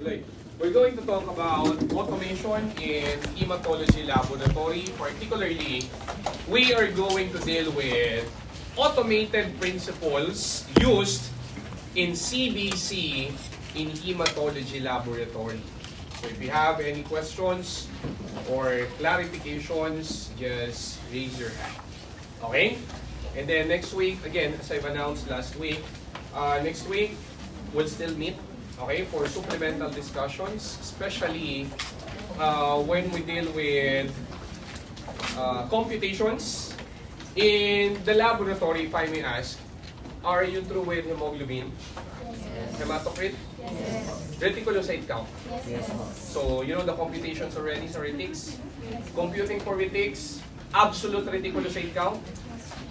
Like, we're going to talk about automation in hematology laboratory. Particularly, we are going to deal with automated principles used in CBC in hematology laboratory. So if you have any questions or clarifications, just raise your hand. Okay? And then next week, again, as I've announced last week, next week, we'll still meet, okay, for supplemental discussions, especially when we deal with computations. In the laboratory, if I may ask, are you through with hemoglobin? Yes. Hematocrit? Yes. Reticulocyte count? Yes. So, you know the computations already sa retics? Computing for retics, absolute reticulocyte count,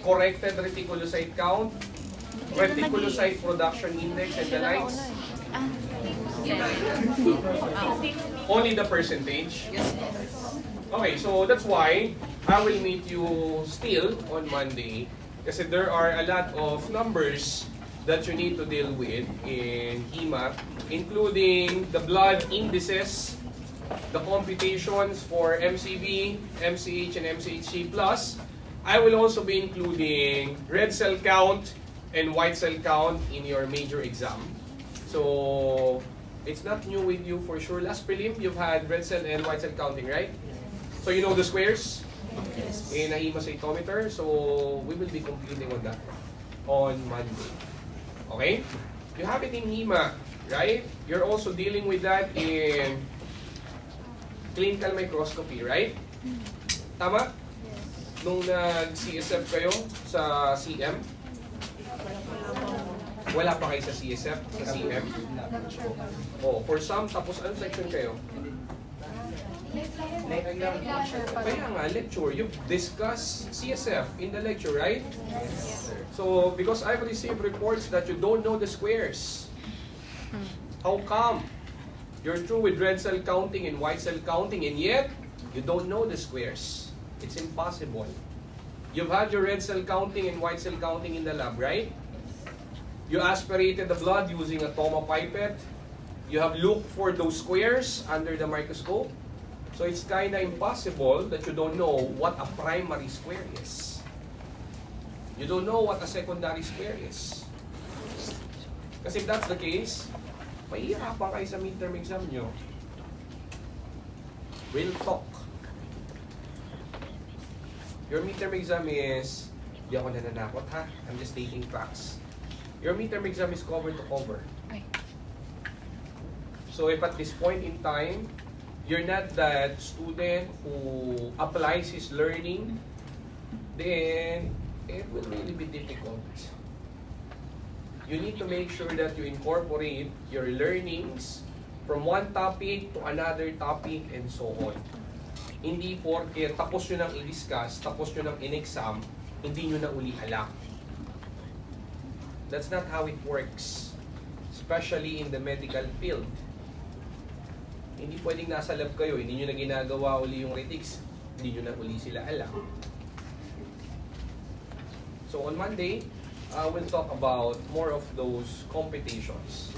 corrected reticulocyte count, reticulocyte production index, and the likes. Only the percentage? Okay, so that's why I will meet you still on Monday kasi there are a lot of numbers that you need to deal with in HEMA, including the blood indices, the computations for MCV, MCH, and MCHC+. I will also be including red cell count and white cell count in your major exam. So, it's not new with you for sure. Last prelim, you've had red cell and white cell counting, right? So, you know the squares in a HEMA cytometer. So, we will be completing on that on Monday. Okay? You have it in HEMA, right? You're also dealing with that in clinical microscopy, right? Tama? Nung nag-CSF kayo sa CM? Wala pa kayo sa CSF, sa CM? Oh, for some, tapos anong section kayo? Kaya nga, lecture. You discuss CSF in the lecture, right? Yes. So, because I've received reports that you don't know the squares. How come? You're through with red cell counting and white cell counting, and yet, you don't know the squares. It's impossible. You've had your red cell counting and white cell counting in the lab, right? You aspirated the blood using a Toma pipette. You have looked for those squares under the microscope. So it's kind of impossible that you don't know what a primary square is. You don't know what a secondary square is. Kasi if that's the case, mahihirapan kayo sa midterm exam nyo. Real talk. Your midterm exam is, di ako nananakot ha, I'm just stating facts. Your midterm exam is cover to cover. So if at this point in time, you're not that student who applies his learning, then it will really be difficult. You need to make sure that you incorporate your learnings from one topic to another topic and so on. Hindi porke tapos nyo nang i-discuss, tapos nyo nang in-exam, hindi nyo na uli alam. That's not how it works, especially in the medical field. Hindi pwedeng nasa lab kayo, hindi nyo na ginagawa uli yung retics, hindi nyo na uli sila alam. So on Monday, we'll talk about more of those computations.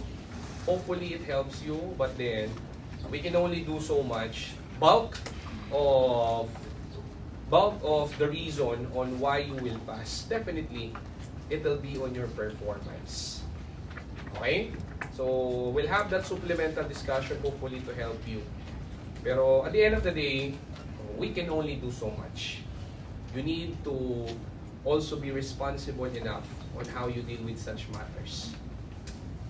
Hopefully it helps you, but then we can only do so much. Bulk of the reason on why you will pass, definitely, it will be on your performance. Okay? So, we'll have that supplemental discussion hopefully to help you. Pero at the end of the day, we can only do so much. You need to also be responsible enough on how you deal with such matters.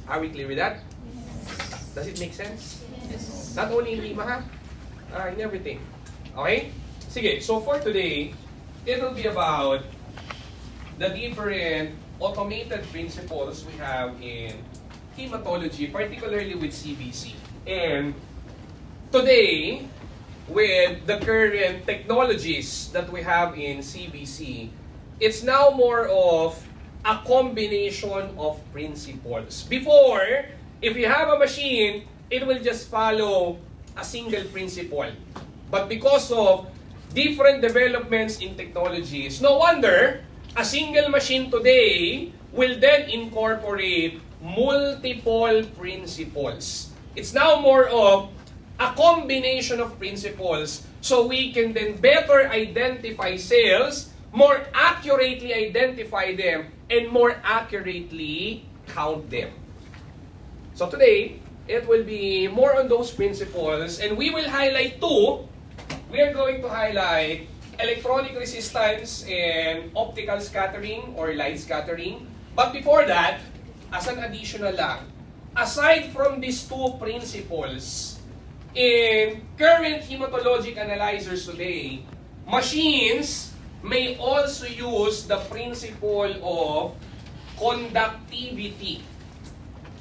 Are we clear with that? Yes. Does it make sense? Yes. Not only in HEMA, in everything. Okay? Sige, so for today, it will be about the different automated principles we have in hematology, particularly with CBC. And today, with the current technologies that we have in CBC, it's now more of a combination of principles. Before, if you have a machine, it will just follow a single principle. But because of different developments in technologies, no wonder a single machine today will then incorporate multiple principles. It's now more of a combination of principles so we can then better identify sales, more accurately identify them, and more accurately count them. So today, it will be more on those principles, and we will highlight two. We are going to highlight electronic resistance and optical scattering or light scattering. But before that, as an additional lang, aside from these two principles, in current hematologic analyzers today, machines may also use the principle of conductivity.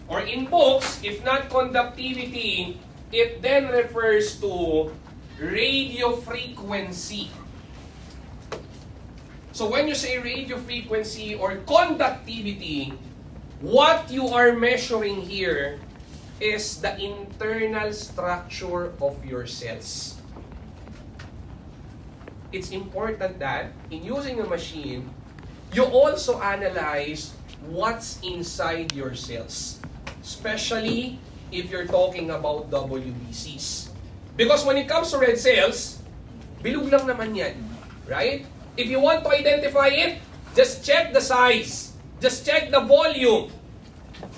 Or in books, if not conductivity, it then refers to radio frequency. So when you say radio frequency or conductivity, what you are measuring here is the internal structure of your cells. It's important that in using a machine, you also analyze what's inside your cells, especially if you're talking about WBCs. Because when it comes to red cells, bilog lang naman yan, right? If you want to identify it, just check the size. Just check the volume.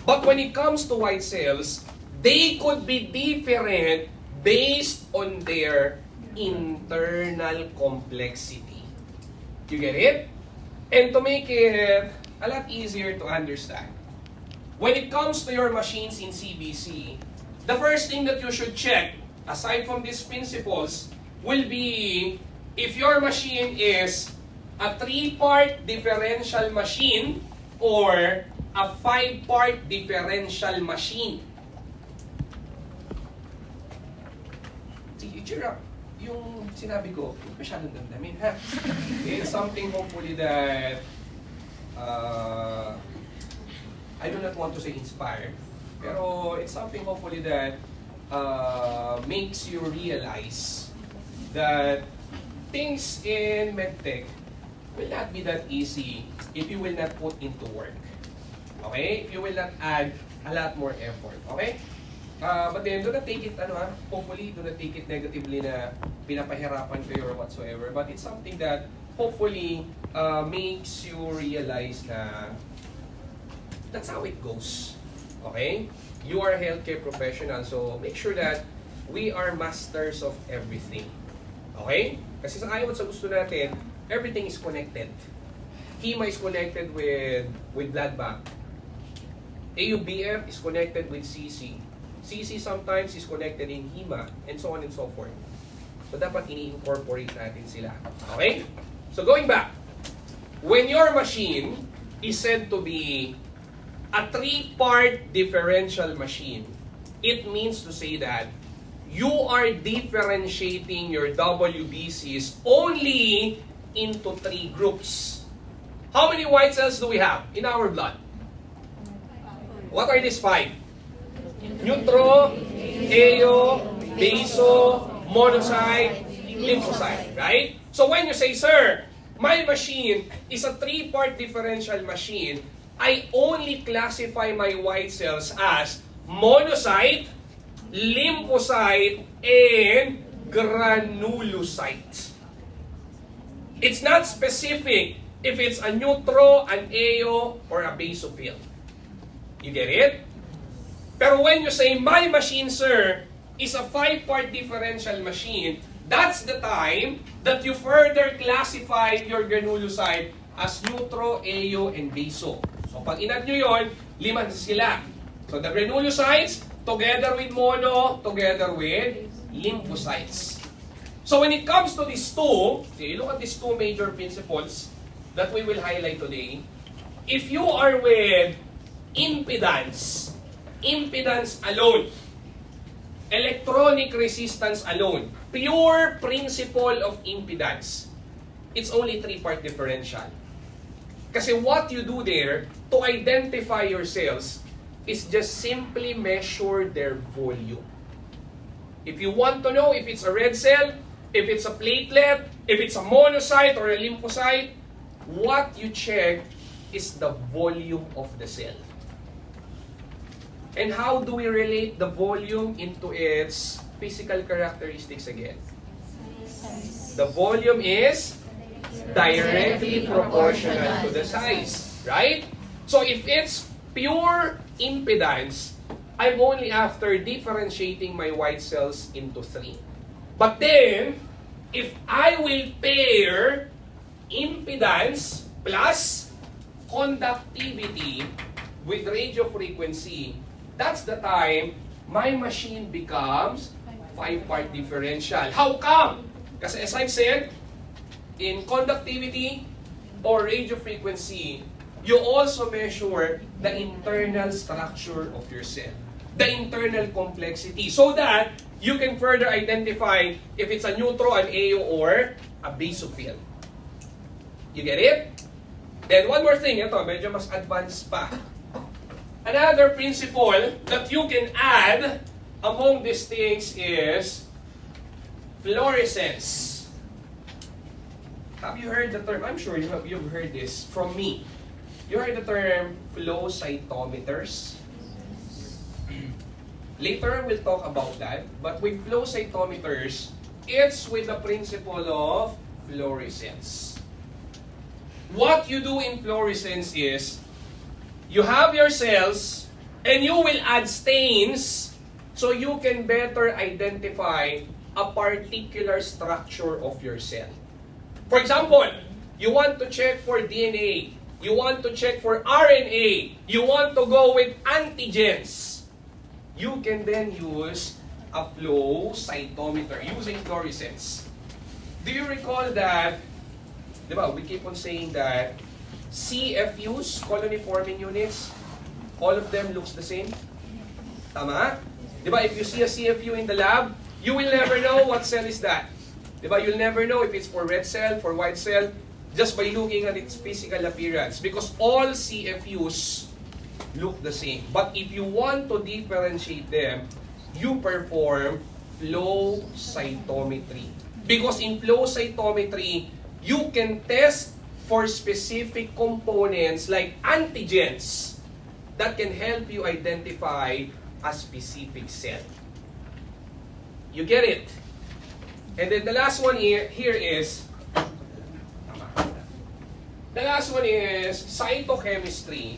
But when it comes to white cells, they could be different based on their internal complexity. You get it? And to make it a lot easier to understand, when it comes to your machines in CBC, the first thing that you should check, aside from these principles, will be if your machine is a 3-part differential machine or a 5-part differential machine. Yung sinabi ko, masyadong damdamin, ha? It's something hopefully that I do not want to say inspire, pero it's something hopefully that makes you realize that things in medtech will not be that easy if you will not put into work. Okay? If you will not add a lot more effort. Okay? But then, do not take it, hopefully, do not take it negatively na pinapahirapan kayo or whatsoever. But it's something that hopefully makes you realize na that's how it goes. Okay? You are a healthcare professional, so make sure that we are masters of everything. Okay? Kasi sa ayon sa gusto natin, everything is connected. HEMA is connected with blood bank. AUBF is connected with CC. CC sometimes is connected in HEMA, and so on and so forth. So dapat ini-incorporate natin sila. Okay? So going back, when your machine is said to be a 3-part differential machine, it means to say that you are differentiating your WBCs only into 3 groups. How many white cells do we have in our blood? What are these 5? Neutro, eo, baso, monocyte, lymphocyte, right? So when you say, sir, my machine is a 3-part differential machine, I only classify my white cells as monocyte, lymphocyte, and granulocyte. It's not specific if it's a neutro, an eo, or a basophil. You get it? Pero when you say, my machine, sir, is a 5-part differential machine, that's the time that you further classify your granulocyte as neutro, eo, and baso. So pag inad nyo yun, 5 sila. So the granulocytes, together with mono, together with lymphocytes. So when it comes to these two, look at these 2 major principles that we will highlight today. If you are with impedance alone, electronic resistance alone, pure principle of impedance, it's only 3-part differential. Kasi what you do there to identify your cells is just simply measure their volume. If you want to know if it's a red cell, if it's a platelet, if it's a monocyte or a lymphocyte, what you check is the volume of the cell. And how do we relate the volume into its physical characteristics again? The volume is directly proportional to the size, right? So if it's pure impedance, I'm only after differentiating my white cells into 3. But then, if I will pair impedance plus conductivity with radio frequency, that's the time my machine becomes 5-part differential. How come? Kasi as I've said, in conductivity or radio frequency, you also measure the internal structure of your cell, the internal complexity, so that you can further identify if it's a neutro, an AO, or a basophil. You get it? Then one more thing, ito, medyo mas advanced pa. Another principle that you can add among these things is fluorescence. Have you heard the term? I'm sure you've heard this from me. You heard the term flow cytometers? Later, we'll talk about that. But with flow cytometers, it's with the principle of fluorescence. What you do in fluorescence is, you have your cells, and you will add stains so you can better identify a particular structure of your cell. For example, you want to check for DNA, you want to check for RNA, you want to go with antigens. You can then use a flow cytometer using fluorescence. Do you recall that, diba, we keep on saying that CFUs, colony forming units, all of them looks the same? Tama? Diba, if you see a CFU in the lab, you will never know what cell is that. Diba, you'll never know if it's for red cell, for white cell, just by looking at its physical appearance. Because all CFUs look the same. But if you want to differentiate them, you perform flow cytometry. Because in flow cytometry, you can test for specific components like antigens that can help you identify a specific cell. You get it? And then the last one here is, the last one is cytochemistry.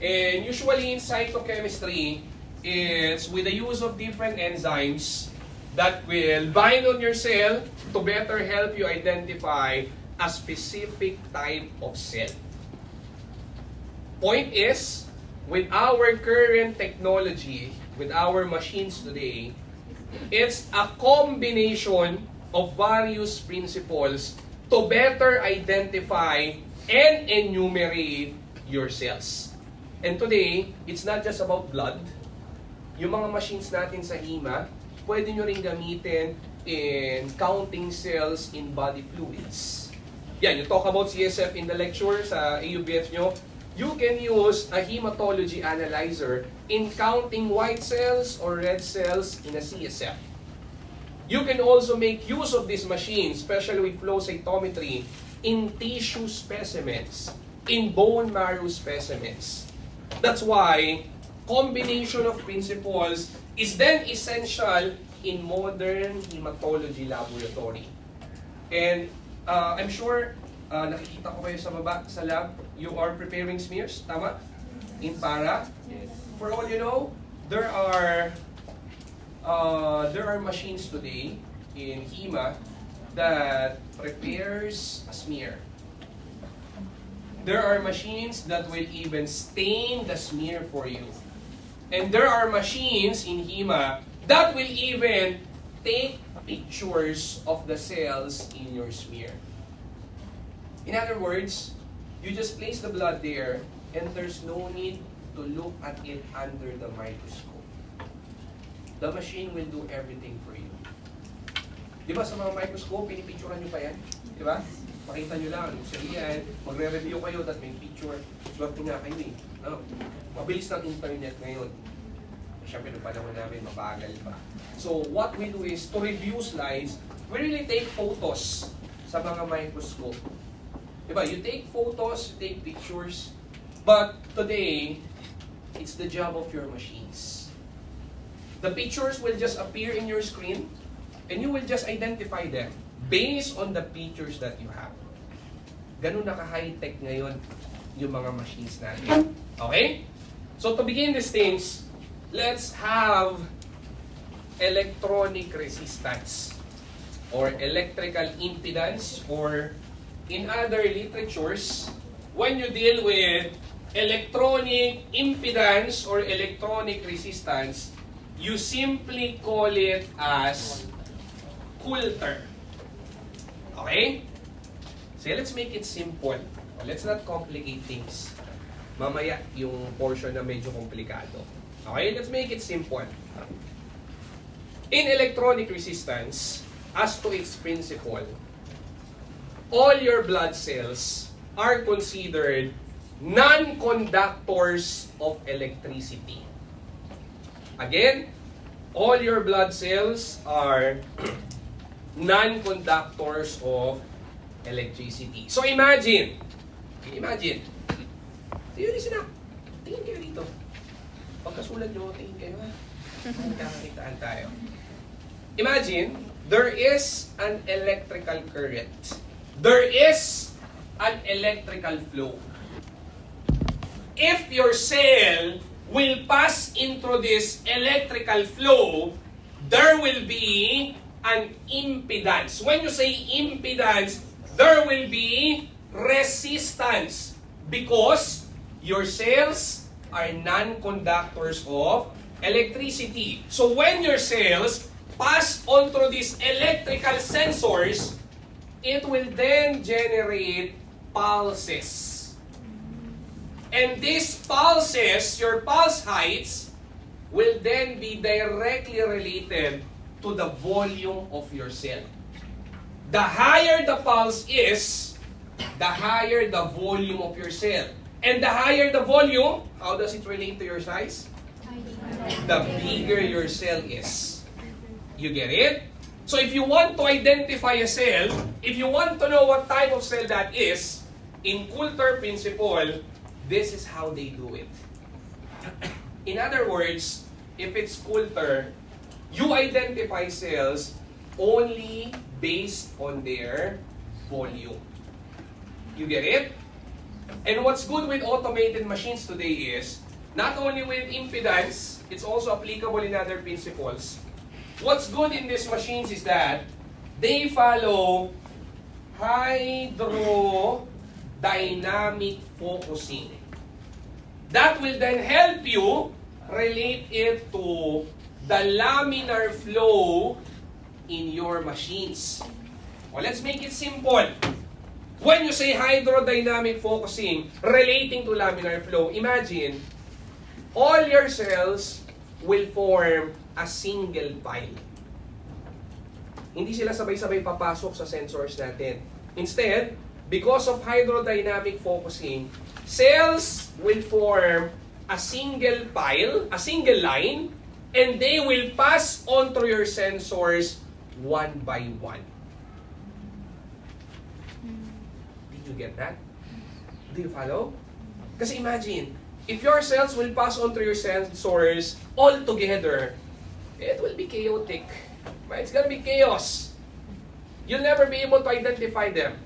And usually in cytochemistry, it's with the use of different enzymes that will bind on your cell to better help you identify a specific type of cell. Point is, with our current technology, with our machines today, it's a combination of various principles to better identify and enumerate your cells. And today, it's not just about blood. Yung mga machines natin sa HEMA, pwede nyo rin gamitin in counting cells in body fluids. Yan, you talk about CSF in the lecture sa AUBF nyo. You can use a hematology analyzer in counting white cells or red cells in a CSF. You can also make use of this machine, especially with flow cytometry, in tissue specimens, in bone marrow specimens. That's why combination of principles is then essential in modern hematology laboratory. And I'm sure nakikita ko kayo sa baba sa lab, you are preparing smears, tama? In para. Yes. For all you know, there are machines today in HEMA that prepares a smear. There are machines that will even stain the smear for you. And there are machines in HEMA that will even take pictures of the cells in your smear. In other words, you just place the blood there and there's no need to look at it under the microscope. The machine will do everything for you. Di ba sa mga microscope, pinipicturean nyo pa yan? Di ba? Makita nyo lang, yan, magre-review kayo, tapos may picture. Swerte nga kayo eh. No? Mabilis ng internet ngayon. Siyempre, nung panahon namin, mabagal pa. So, what we do is, to review slides, we really take photos sa mga microscope. Diba? You take photos, you take pictures, but today, It's the job of your machines. The pictures will just appear in your screen and you will just identify them based on the features that you have. Ganun naka-high-tech ngayon yung mga machines natin. Okay? So to begin these things, let's have electronic resistance or electrical impedance, or in other literatures, when you deal with electronic impedance or electronic resistance, you simply call it as coulter. Okay? So let's make it simple. Let's not complicate things. Mamaya yung portion na medyo komplikado. Okay? Let's make it simple. In electronic resistance, as to its principle, all your blood cells are considered non-conductors of electricity. Again, all your blood cells are non-conductors of electricity. So imagine, listen up, tingin kayo dito. Pagkasulat nyo, tingin kayo ha. Magkakakitaan tayo. Imagine, there is an electrical current. There is an electrical flow. If your cell will pass into this electrical flow, there will be an impedance. When you say impedance, there will be resistance because your cells are non-conductors of electricity. So when your cells pass on through these electrical sensors, it will then generate pulses. And these pulses, your pulse heights, will then be directly related to the volume of your cell. The higher the pulse is, the higher the volume of your cell. And the higher the volume, how does it relate to your size? The bigger your cell is. You get it? So if you want to identify a cell, if you want to know what type of cell that is, in Coulter principle, this is how they do it. In other words, if it's Coulter, you identify cells only based on their volume. You get it? And what's good with automated machines today is, not only with impedance, it's also applicable in other principles. What's good in these machines is that they follow hydrodynamic focusing. That will then help you relate it to the laminar flow in your machines. Well, let's make it simple. When you say hydrodynamic focusing relating to laminar flow, imagine all your cells will form a single pile. Hindi sila sabay-sabay papasok sa sensors natin. Instead, because of hydrodynamic focusing, cells will form a single pile, a single line, and they will pass on through your sensors one by one. Did you get that? Do you follow? Kasi imagine, if your cells will pass on through your sensors all together, it will be chaotic. It's gonna be chaos. You'll never be able to identify them.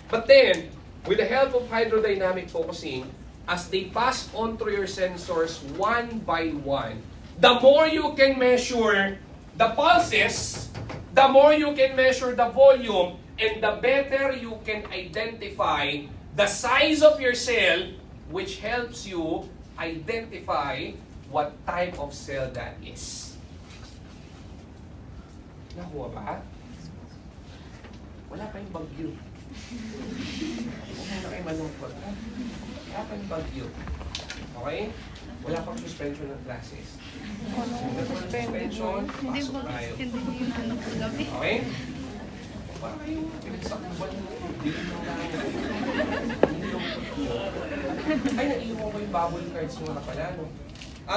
But then, with the help of hydrodynamic focusing, as they pass on through your sensors one by one, the more you can measure the pulses, the more you can measure the volume, and the better you can identify the size of your cell, which helps you identify what type of cell that is. Nakuha ba? Wala pa yung bagyo. Wala kayo malungkot. Wala pa yung bagyo. Okay? Wala pang suspension ng classes. Suspension, pasok tayo. Okay? Para kayo pinagsakubal mo. Ay, naiiwan ko yung bubble cards mo na pala, no?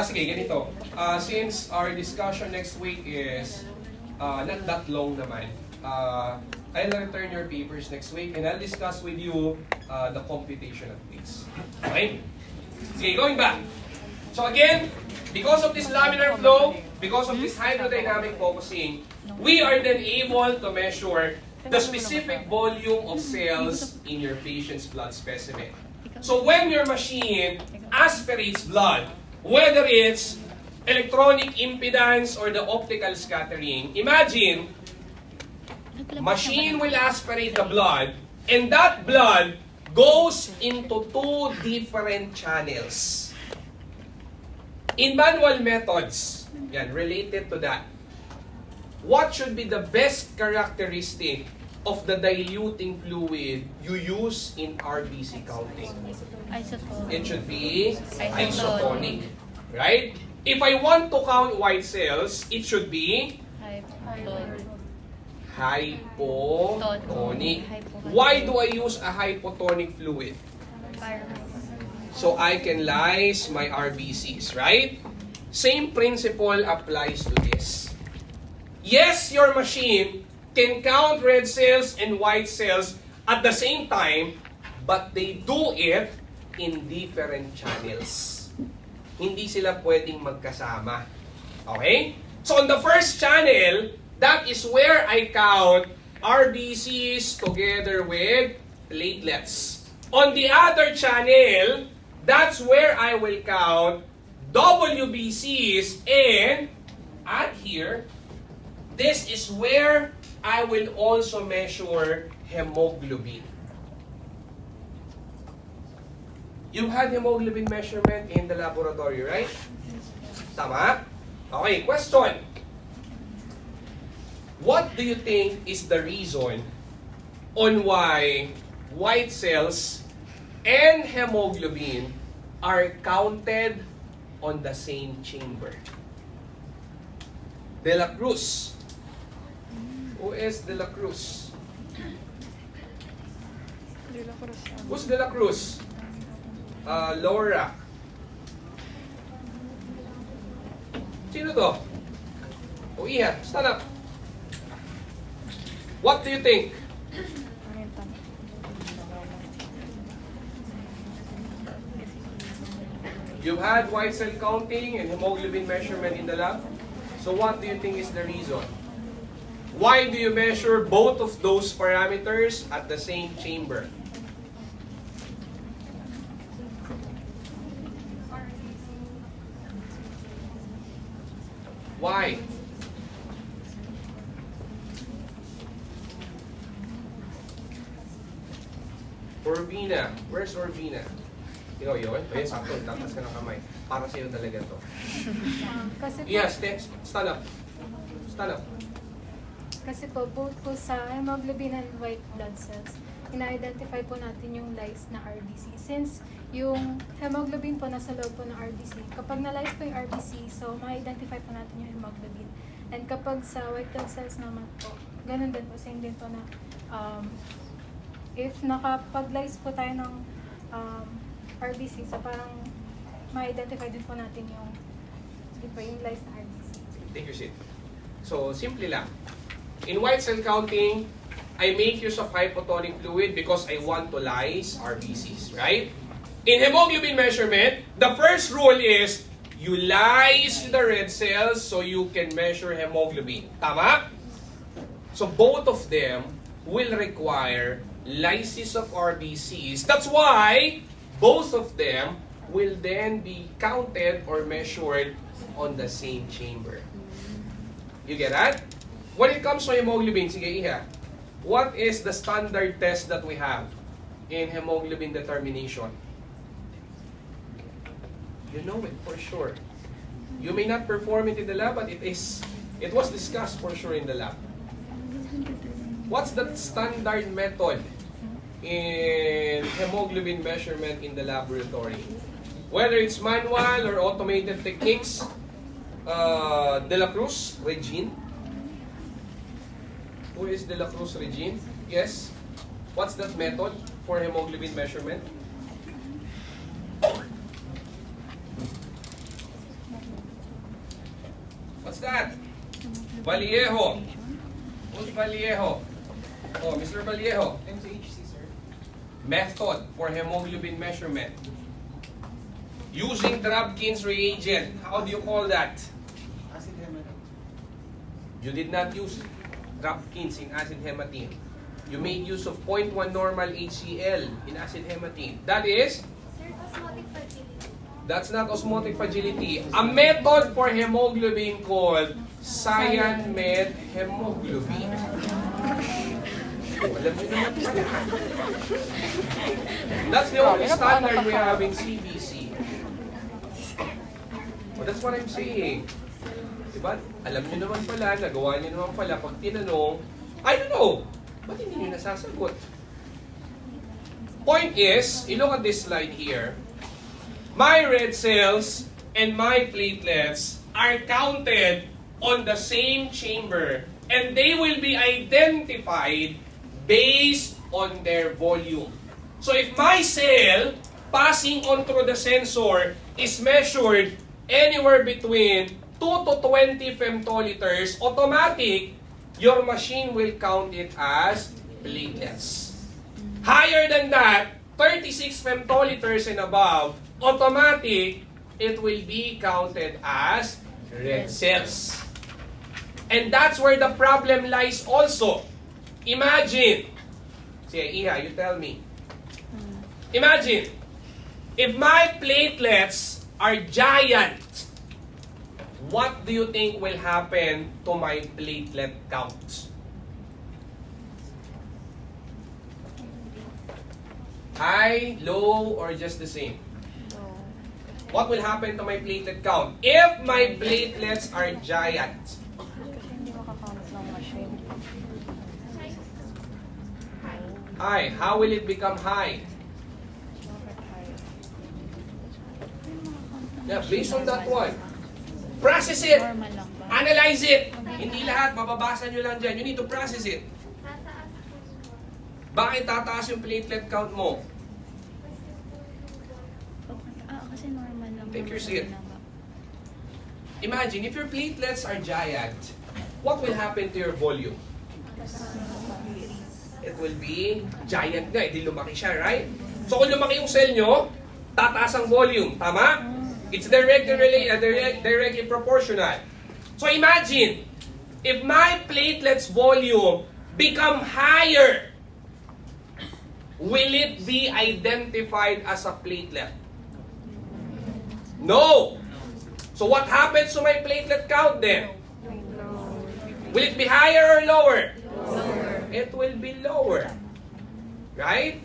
Sige, ganito. Since our discussion next week is not that long naman, I'll return your papers next week and I'll discuss with you the computation of things. Okay? Sige, going back. So again, because of this laminar flow, because of this hydrodynamic focusing, we are then able to measure the specific volume of cells in your patient's blood specimen. So when your machine aspirates blood, whether it's electronic impedance or the optical scattering, imagine, machine will aspirate the blood, and that blood goes into two different channels. In manual methods, yan, related to that, what should be the best characteristic of the diluting fluid you use in RBC counting? Isotonic. It should be isotonic, right? If I want to count white cells, it should be hypotonic. Why do I use a hypotonic fluid? So I can lyse my RBCs, right? Same principle applies to this. Yes, your machine can count red cells and white cells at the same time, but they do it in different channels. Hindi sila pwedeng magkasama. Okay? So on the first channel, that is where I count RBCs together with platelets. On the other channel, that's where I will count WBCs, and at here, this is where I will also measure hemoglobin. You've had hemoglobin measurement in the laboratory, right? Tama? Okay, question. What do you think is the reason on why white cells and hemoglobin are counted on the same chamber? De la Cruz. Who is De la Cruz? Who's De la Cruz? Laura. Sino to? O Iha, stand up. What do you think? You've had white cell counting and hemoglobin measurement in the lab. So what do you think is the reason? Why do you measure both of those parameters at the same chamber? Why? Orbina. Where's Orbina? Ikaw yun? Ayun, sakto. Tatas ka ng kamay. Para sa'yo talaga to. Kasi po, Yes, stand up. Stand up. kasi po, both po sa hemoglobin and white blood cells, ina-identify po natin yung lyse na RBC. Since yung hemoglobin po nasa loob po ng RBC, kapag na-lyse po yung RBC, so ma-identify po natin yung hemoglobin. And kapag sa white blood cells naman po, ganun din po, same din po na if nakapag-lyse po tayo ng RBC, so parang ma-identify din po natin yung, yung lyse na RBC. Take your seat. So, simple lang. In white cell counting, I make use of hypotonic fluid because I want to lyse RBCs, right? In hemoglobin measurement, the first rule is you lyse the red cells so you can measure hemoglobin. Tama? So both of them will require lysis of RBCs. That's why both of them will then be counted or measured on the same chamber. You get that? When it comes to hemoglobin, sige Iha, what is the standard test that we have in hemoglobin determination? You know it for sure. You may not perform it in the lab, but it was discussed for sure in the lab. What's the standard method in hemoglobin measurement in the laboratory? Whether it's manual or automated techniques, De La Cruz, Regine. Who is De La Cruz, Regine? Yes. What's that method for hemoglobin measurement? What's that? Vallejo. Who's Vallejo? Oh, Mr. Vallejo. MCHC, sir. Method for hemoglobin measurement. Using Drabkin's reagent. How do you call that? Acid hematine. You did not use Drabkin's in acid hematine. You made use of 0.1 normal HCl in acid hematine. That is? Sir, osmotic fertility. That's not osmotic fragility. A method for hemoglobin called cyan-med hemoglobin. Alam mo naman pala. That's the only standard we have in CBC. Well, that's what I'm saying. Diba? Alam nyo naman pala, nagawa nyo naman pala, pag tinanong, I don't know, ba't hindi nyo nasasagot? Point is, you look at this slide here, my red cells and my platelets are counted on the same chamber and they will be identified based on their volume. So if my cell passing on through the sensor is measured anywhere between 2 to 20 femtoliters, automatic, your machine will count it as platelets. Higher than that, 36 femtoliters and above, automatic, it will be counted as red cells. And that's where the problem lies also. Imagine, sige, Iha, you tell me. Imagine, if my platelets are giant, what do you think will happen to my platelet count? High, low, or just the same? What will happen to my platelet count if my platelets are giant? Kasi hindi makakount ng machine. High. How will it become high? Yeah, based on that one. Process it. Normal lang ba? Analyze it. Hindi lahat, mababasa nyo lang dyan. You need to process it. Tataas po yung Bakit tataas yung platelet count mo? Kasi normal lang. Take your seat. Imagine, if your platelets are giant, what will happen to your volume? It will be giant nga, hindi lumaki siya, right? So kung lumaki yung cell nyo, tataas ang volume, tama? It's directly proportional. So imagine, if my platelets volume become higher, will it be identified as a platelet? No! So what happens to my platelet count then? Will it be higher or lower? It will be lower. Right?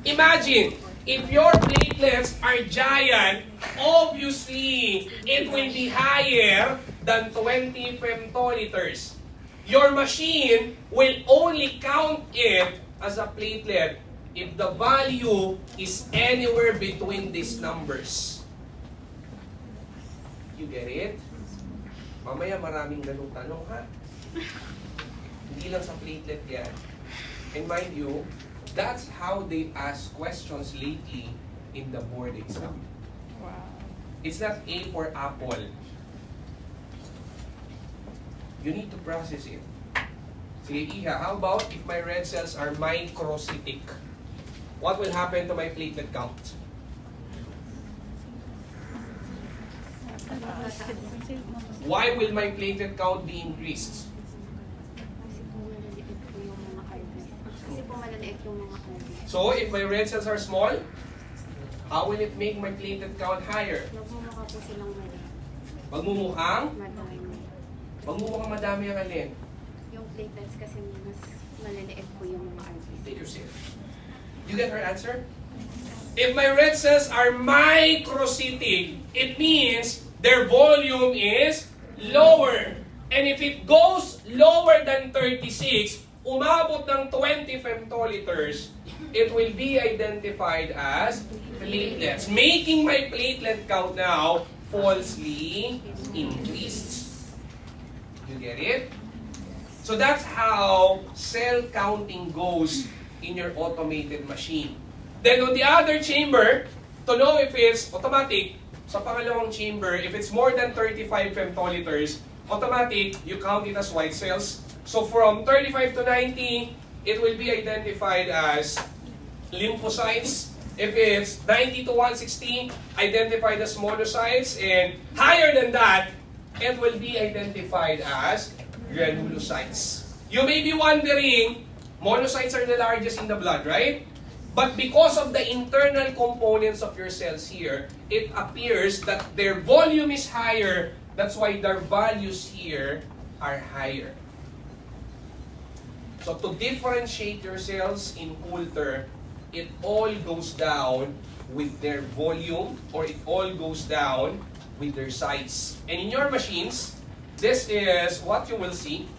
Imagine, if your platelets are giant, obviously, it will be higher than 20 femtoliters. Your machine will only count it as a platelet if the value is anywhere between these numbers. You get it? Mamaya maraming ganung tanong, ha? Hindi lang sa platelet yan. And mind you, that's how they ask questions lately in the board exam. Wow. It's not A for apple. You need to process it. Sige, Iha, how about if my red cells are microcytic? What will happen to my platelet count? Why will my platelet count be increased? Kasi po malaliit yung mga RBC. So, if my red cells are small, how will it make my platelet count higher? Nagmumukha po silang Magmumukhang? madami. Magmumukhang madami ang alin. Yung platelets kasi mas malaliit po yung mga RBC. Take your seat. You get her answer? If my red cells are microcytic, it means their volume is lower. And if it goes lower than 36, umabot ng 20 femtoliters, it will be identified as platelets, making my platelet count now falsely increased. You get it? So that's how cell counting goes in your automated machine. Then on the other chamber, to know if it's automatic, sa pangalawang chamber, if it's more than 35 femtoliters, automatic, you count it as white cells. So from 35 to 90, it will be identified as lymphocytes. If it's 90 to 160, identified as monocytes, and higher than that, it will be identified as granulocytes. You may be wondering, monocytes are the largest in the blood, right? But because of the internal components of your cells here, it appears that their volume is higher. That's why their values here are higher. So to differentiate your cells in culture, it all goes down with their volume, or it all goes down with their size. And in your machines, this is what you will see.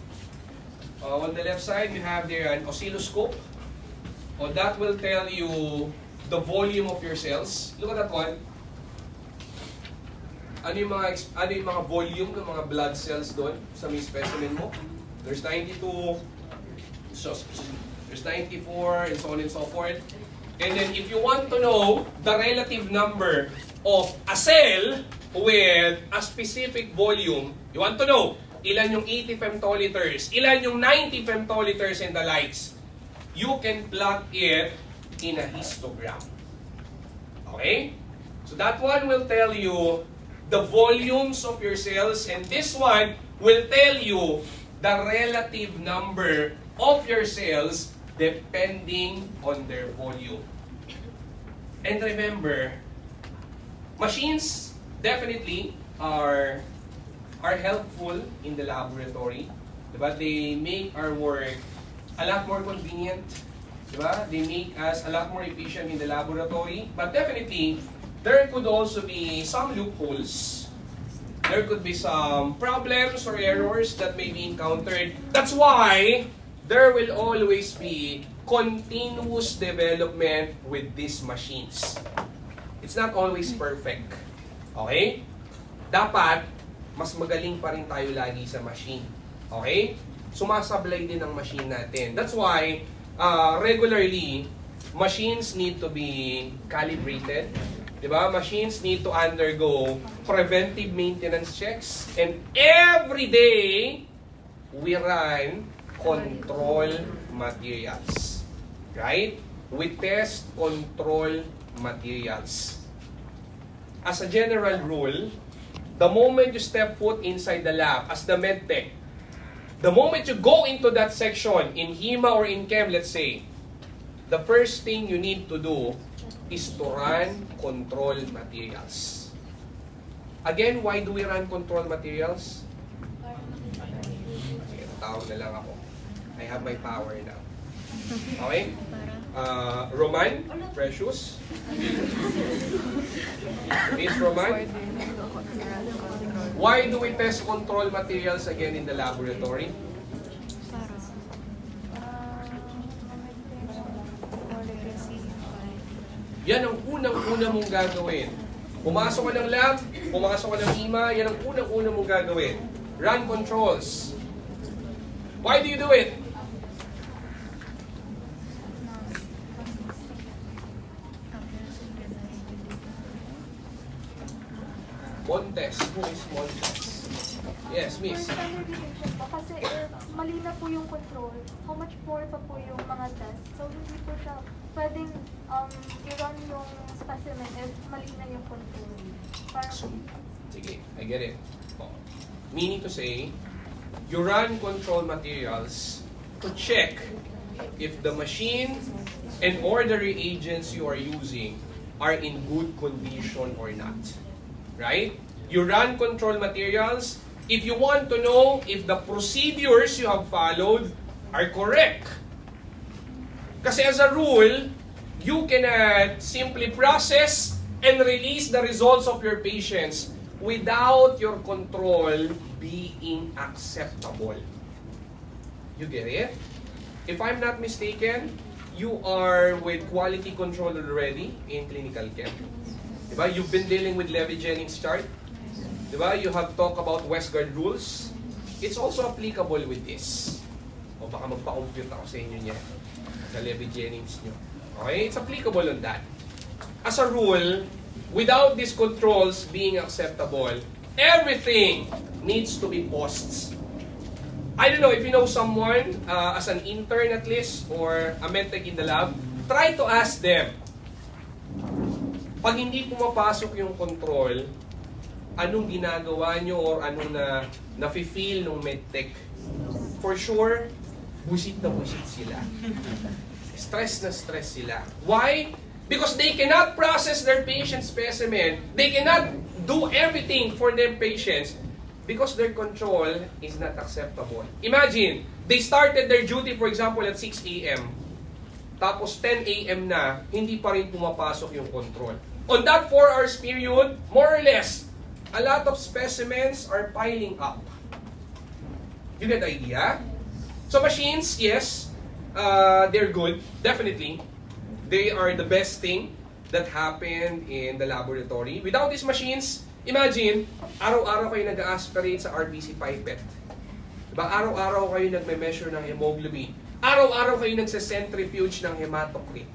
On the left side, you have there an oscilloscope. That will tell you the volume of your cells. Look at that one. Ano yung mga volume ng mga blood cells doon sa may specimen mo? There's 92, there's 94, and so on and so forth. And then if you want to know the relative number of a cell with a specific volume, you want to know ilan yung 80 femtoliters, ilan yung 90 femtoliters and the likes, you can plot it in a histogram. Okay? So that one will tell you the volumes of your cells, and this one will tell you the relative number of your cells depending on their volume. And remember, machines definitely are helpful in the laboratory. Diba? They make our work a lot more convenient. Diba? They make us a lot more efficient in the laboratory. But definitely, there could also be some loopholes. There could be some problems or errors that may be encountered. That's why there will always be continuous development with these machines. It's not always perfect. Okay? Dapat, mas magaling pa rin tayo lagi sa machine. Okay? Sumasablay din ang machine natin. That's why, regularly, machines need to be calibrated. Diba? Machines need to undergo preventive maintenance checks. And every day, we run control materials. Right? We test control materials. As a general rule, the moment you step foot inside the lab as the medtech, the moment you go into that section in HEMA or in Chem, let's say, the first thing you need to do is to run control materials. Again, why do we run control materials? Sige, tatawag na lang ako. I have my power now. Okay? Roman, Precious. Miss Roman. Why do we test control materials again in the laboratory? Yan ang unang-una mong gagawin. Pumasok ka ng lab, pumasok ka ng HEMA, yan ang unang-una mong gagawin. Run controls. Why do you do it? Montes. Who is Montes? Yes, miss. For standardization po, kasi mali na po yung control, how much more pa po yung mga tests. So, hindi po siya pwedeng i-run yung specimen if mali na yung control. Parang, Sige, I get it. Meaning to say, you run control materials to check if the machine and or the reagents you are using are in good condition or not. Right? You run control materials if you want to know if the procedures you have followed are correct. Kasi as a rule, you cannot simply process and release the results of your patients without your control being acceptable. You get it? If I'm not mistaken, you are with quality control already in clinical care. Diba? You've been dealing with Levy Jennings chart. Diba? You have talked about Westgard rules. It's also applicable with this. O baka magpa-compute ako sa inyo niya. Sa Levy Jennings nyo. Okay? It's applicable on that. As a rule, without these controls being acceptable, everything needs to be paused. I don't know if you know someone as an intern at least or a medtech in the lab, try to ask them, Pag hindi pumapasok yung control, anong ginagawa nyo or anong nafe-feel ng medtech? For sure, busit na busit sila. Stress na stress sila. Why? Because they cannot process their patient specimen. They cannot do everything for their patients because their control is not acceptable. Imagine, they started their duty, for example, at 6 a.m. Tapos 10 a.m. na, hindi pa rin pumapasok yung control. On that 4 hours period, more or less, a lot of specimens are piling up. You get the idea? So machines, yes, they're good, definitely. They are the best thing that happened in the laboratory. Without these machines, imagine, araw-araw kayo nag-aspirate sa RBC pipette. Diba? Araw-araw kayo nagme-measure ng hemoglobin. Araw-araw kayo nagse-centrifuge ng hematocrit.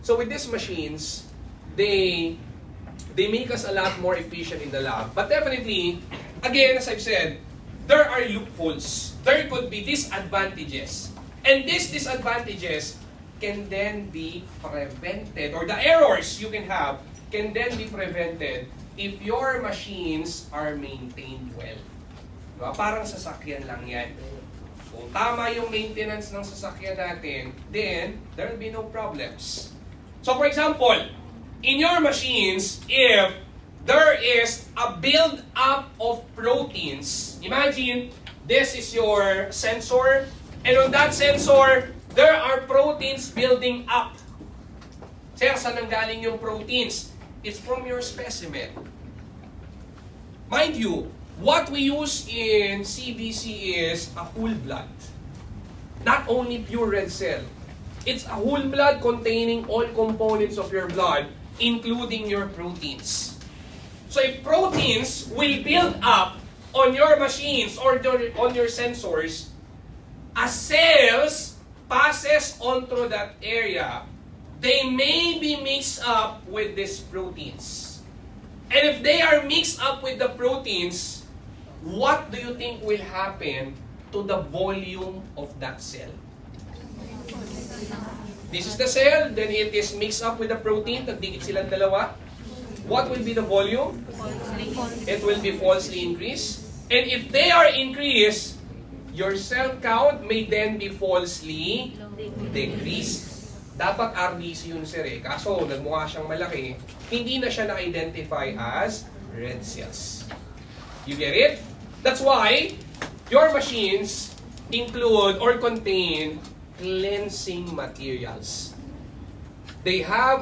So with these machines, they make us a lot more efficient in the lab. But definitely, again, as I've said, there are loopholes. There could be disadvantages. And these disadvantages can then be prevented, or the errors you can have can then be prevented if your machines are maintained well. Diba? Parang sasakyan lang yan. Kung tama yung maintenance ng sasakyan natin, then there will be no problems. So for example, in your machines, if there is a build-up of proteins, imagine this is your sensor, and on that sensor, there are proteins building up. Sir, saan nanggaling yung proteins? It's from your specimen. Mind you, what we use in CBC is a whole blood. Not only pure red cell. It's a whole blood containing all components of your blood, including your proteins. So if proteins will build up on your machines or on your sensors, as cells passes onto that area, they may be mixed up with these proteins. And if they are mixed up with the proteins, what do you think will happen to the volume of that cell? This is the cell, then it is mixed up with the protein, nagdikit silang dalawa. What will be the volume? It will be falsely increased. And if they are increased, your cell count may then be falsely decreased. Dapat RBC yun, sir, eh. Kaso, nagmukha siyang malaki, hindi na siya na-identify as red cells. You get it? That's why your machines include or contain cleansing materials. They are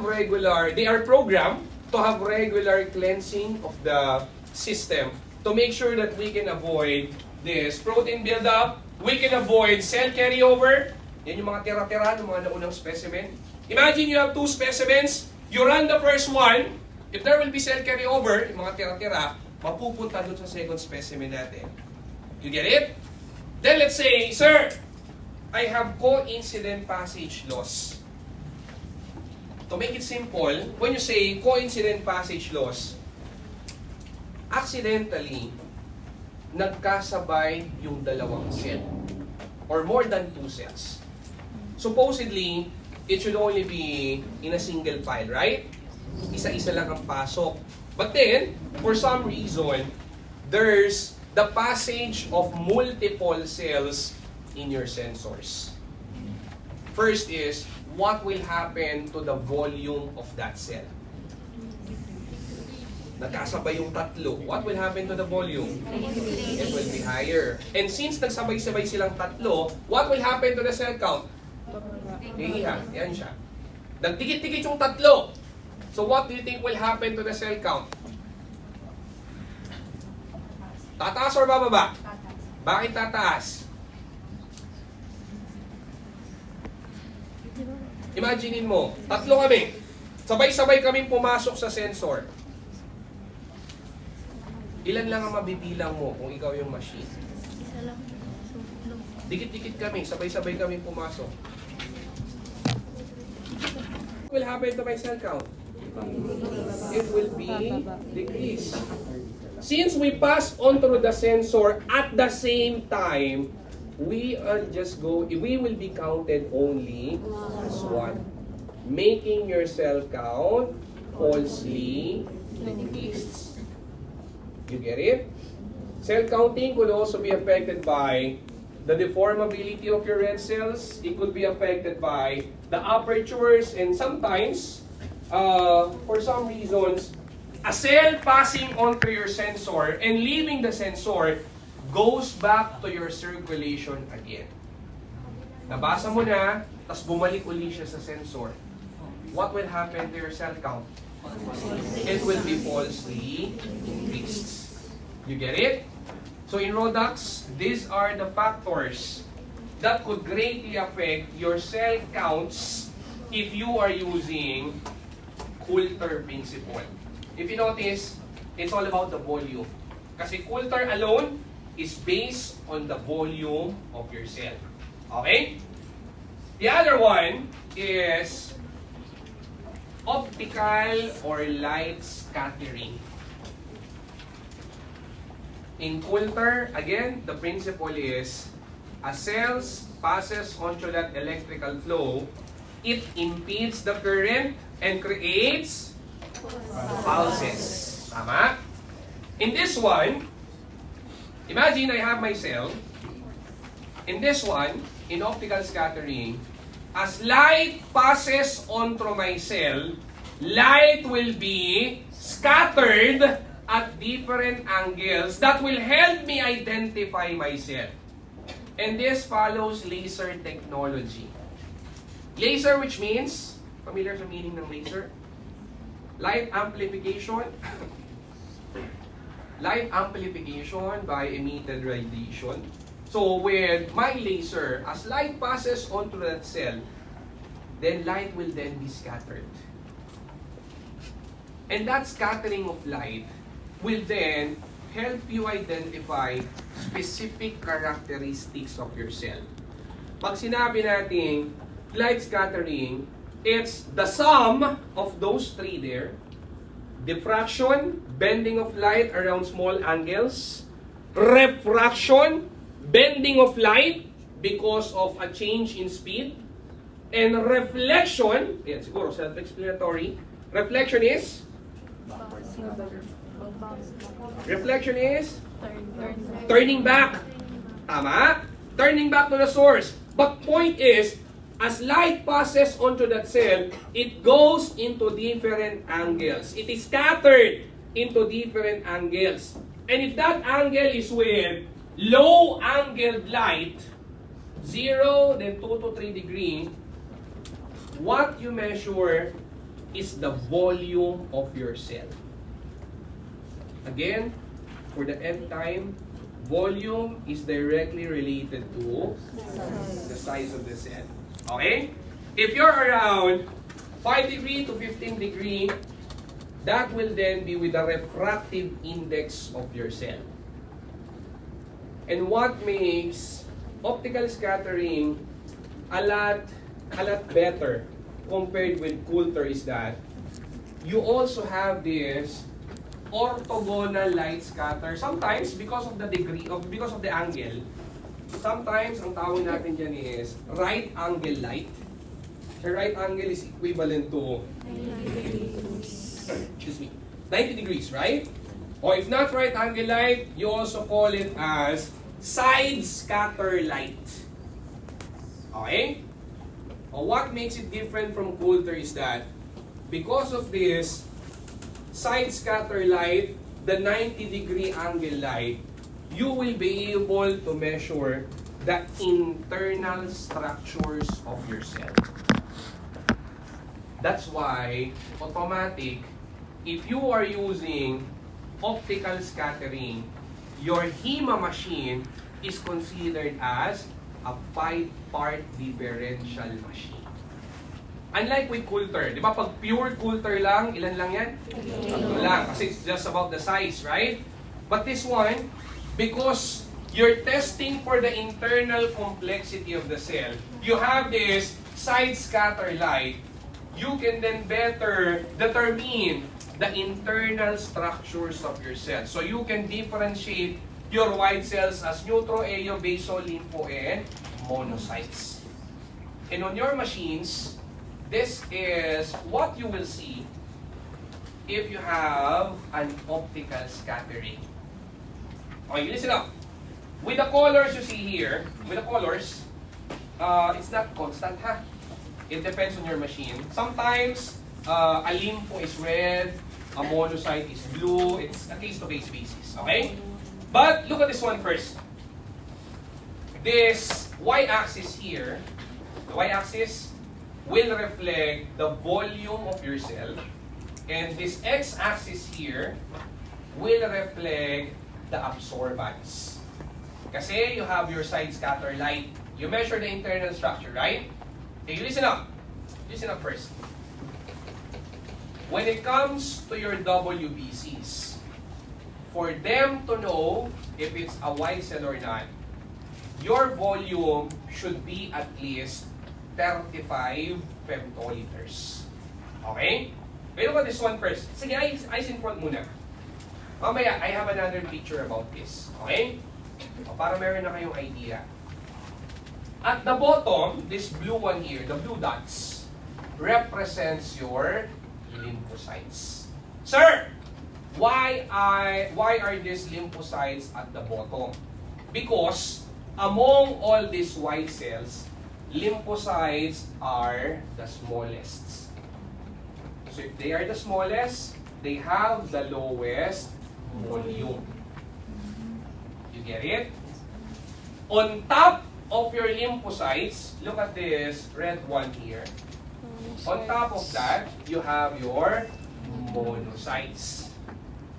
programmed to have regular cleansing of the system to make sure that we can avoid this protein buildup, we can avoid cell carryover. Yan yung mga tira-tira ng mga naunang specimen. Imagine you have 2 specimens, you run the first one, if there will be cell carryover, yung mga tira-tira, mapupunta doon sa second specimen natin. You get it? Then let's say, sir, I have coincident passage loss. To make it simple, when you say coincident passage loss, accidentally, nagkasabay yung dalawang cell or more than 2 cells. Supposedly, it should only be in a single file, right? Isa-isa lang ang pasok. But then, for some reason, there's the passage of multiple cells in your sensors. First is, what will happen to the volume of that cell? Nagkasabay yung tatlo. What will happen to the volume? It will be higher. And since nagsabay-sabay silang tatlo, what will happen to the cell count? Yan siya. Nagtikit-tikit yung tatlo. So what do you think will happen to the cell count? Tataas or bababa? Bakit tataas? Imaginein mo, tatlo kami. Sabay-sabay kaming pumasok sa sensor. Ilan lang ang mabibilang mo kung ikaw yung machine? Dikit-dikit kami, sabay-sabay kaming pumasok. What will happen to my cell count? It will be decreased. Since we pass on through the sensor at the same time, we will be counted only as one, making your cell count falsely increased. You get it? Cell counting could also be affected by the deformability of your red cells. It could be affected by the apertures, and sometimes, for some reasons, a cell passing onto your sensor and leaving the sensor goes back to your circulation again. Nabasa mo na, tapos bumalik uli siya sa sensor. What will happen to your cell count? It will be falsely increased. You get it? So in Rodax, these are the factors that could greatly affect your cell counts if you are using Coulter principle. If you notice, it's all about the volume. Kasi Coulter alone is based on the volume of your cell. Okay? The other one is optical or light scattering. In Coulter, again, the principle is a cell passes onto that electrical flow, it impedes the current and creates pulses. Tama? In this one, imagine I have my cell. In this one, in optical scattering, as light passes onto my cell, light will be scattered at different angles that will help me identify my cell. And this follows laser technology. Laser, which means, familiar sa meaning ng laser? Light amplification. Light amplification by emitted radiation. So with my laser, as light passes onto that cell, then light will then be scattered. And that scattering of light will then help you identify specific characteristics of your cell. Pag sinabi natin light scattering, it's the sum of those three there. Diffraction, bending of light around small angles. Refraction, bending of light because of a change in speed. And reflection, yan siguro self-explanatory. Reflection is? Reflection is? Turning back. Tama? Turning back to the source. But point is, as light passes onto that cell, it goes into different angles. It is scattered into different angles. And if that angle is with low angled light, 0, then 2 to 3 degree, what you measure is the volume of your cell. Again, for the nth time, volume is directly related to the size of the cell. Okay? If you're around 5 degree to 15 degree, that will then be with the refractive index of your cell. And what makes optical scattering a lot better compared with Coulter is that you also have this orthogonal light scatter. Sometimes, because of the degree, because of the angle, sometimes ang tawag natin dyan is right angle light. The right angle is equivalent to 90 degrees, right? Or if not right angle light, you also call it as side scatter light. Okay? What makes it different from Coulter is that because of this side scatter light, the 90-degree angle light, you will be able to measure the internal structures of your cell. That's why, automatic, if you are using optical scattering, your HEMA machine is considered as a 5-part differential machine. Unlike with Coulter, di ba pag pure Coulter lang, ilan lang yan? Ano lang, kasi it's just about the size, right? But this one, because you're testing for the internal complexity of the cell, you have this side scatter light, you can then better determine the internal structures of your cell. So you can differentiate your white cells as neutro, eo, basal, lympho, and monocytes. And on your machines, this is what you will see if you have an optical scattering. Okay, listen up. With the colors you see here, with the colors, it's not constant, ha? It depends on your machine. Sometimes, a lympho is red, a monocyte is blue. It's a case-to-case basis, okay? But look at this one first. This y-axis here, the y-axis will reflect the volume of your cell, and this x-axis here will reflect the absorbance. Kasi you have your side scatter light. You measure the internal structure, right? Okay, listen up. Listen up first. When it comes to your WBCs, for them to know if it's a white cell or not, your volume should be at least 35 femtoliters. Okay? Pero look at this one first. Sige, eyes in front muna. Mamaya, I have another picture about this. Okay? O, para meron na kayong idea. At the bottom, this blue one here, the blue dots, represents your lymphocytes. Sir, why are these lymphocytes at the bottom? Because among all these white cells, lymphocytes are the smallest. So if they are the smallest, they have the lowest volume. You get it? On top of your lymphocytes, look at this red one here. On top of that, you have your monocytes.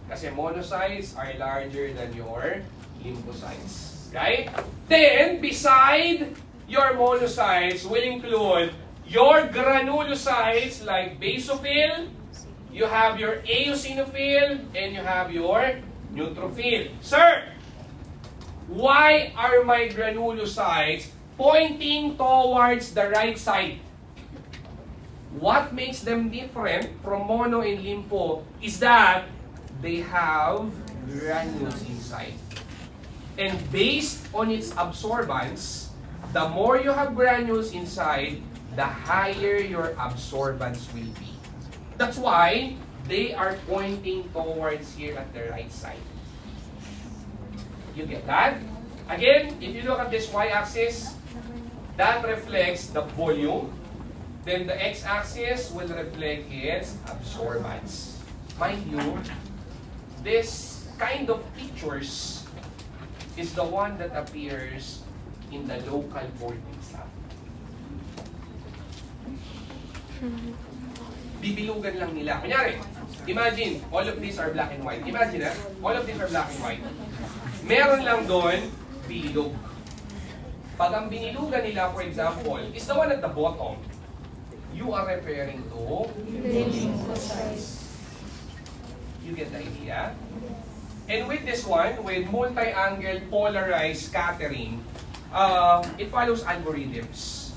Kasi monocytes are larger than your lymphocytes. Right? Then, beside your monocytes will include your granulocytes like basophil, you have your eosinophil, and you have your neutrophil. Sir, why are my granulocytes pointing towards the right side? What makes them different from mono and lympho is that they have granules inside. And based on its absorbance, the more you have granules inside, the higher your absorbance will be. That's why they are pointing towards here at the right side. You get that? Again, if you look at this y-axis, that reflects the volume. Then the x-axis will reflect its absorbance. Mind you, this kind of pictures is the one that appears in the local board exam. Bibilugan lang nila. Kunyari, imagine, all of these are black and white. Imagine, all of these are black and white. Meron lang doon, bilog. Pag ang binilugan nila, for example, is the one at the bottom, you are referring to lymphocytes. You get the idea? And with this one, with multi-angle polarized scattering, it follows algorithms.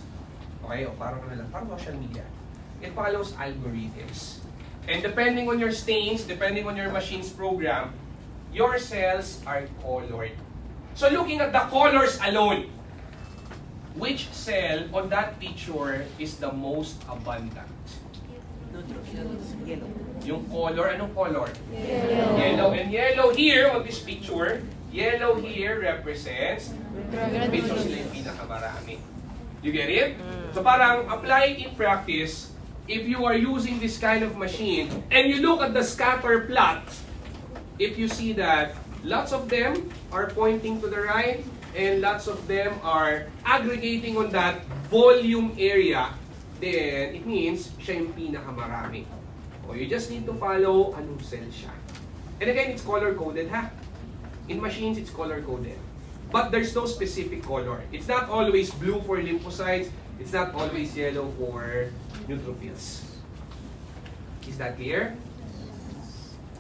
Okay, o parang ano lang, parang social media. It follows algorithms. And depending on your stains, depending on your machine's program, your cells are colored. So looking at the colors alone, which cell on that picture is the most abundant? Yellow. Yung color, anong color? Yellow. Yellow. And yellow here on this picture, yellow here represents picture sila yung pinakamarami. You get it? So parang applying in practice, if you are using this kind of machine, and you look at the scatter plot, if you see that lots of them are pointing to the right, and lots of them are aggregating on that volume area, then it means siya yung pinakamarami. O you just need to follow anong cell siya. And again, it's color-coded, ha? In machines, it's color-coded. But there's no specific color. It's not always blue for lymphocytes. It's not always yellow for neutrophils. Is that clear?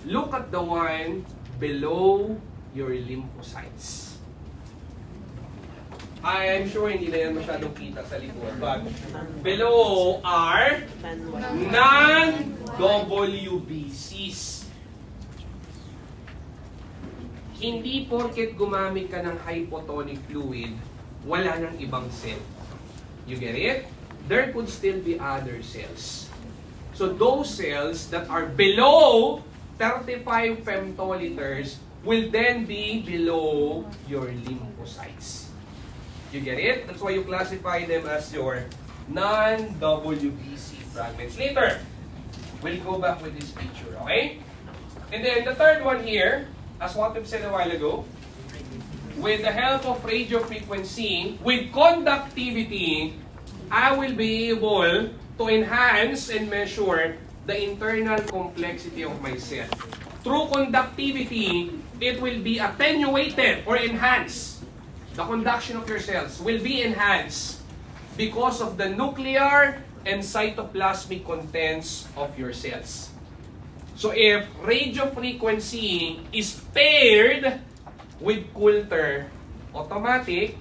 Look at the one below your lymphocytes. I am sure hindi na yan masyadong kita sa likod, but below are non-WBCs. Hindi porket gumamit ka ng hypotonic fluid, wala nang ibang cell. You get it? There could still be other cells. So those cells that are below 35 femtoliters will then be below your lymphocytes. You get it? That's why you classify them as your non-WBC fragments. Later, we'll go back with this picture, okay? And then the third one here, as what we've said a while ago, with the help of radio frequency, with conductivity, I will be able to enhance and measure the internal complexity of my cell. Through conductivity, it will be attenuated or enhanced. The conduction of your cells will be enhanced because of the nuclear and cytoplasmic contents of your cells. So if radio frequency is paired with Coulter, automatic,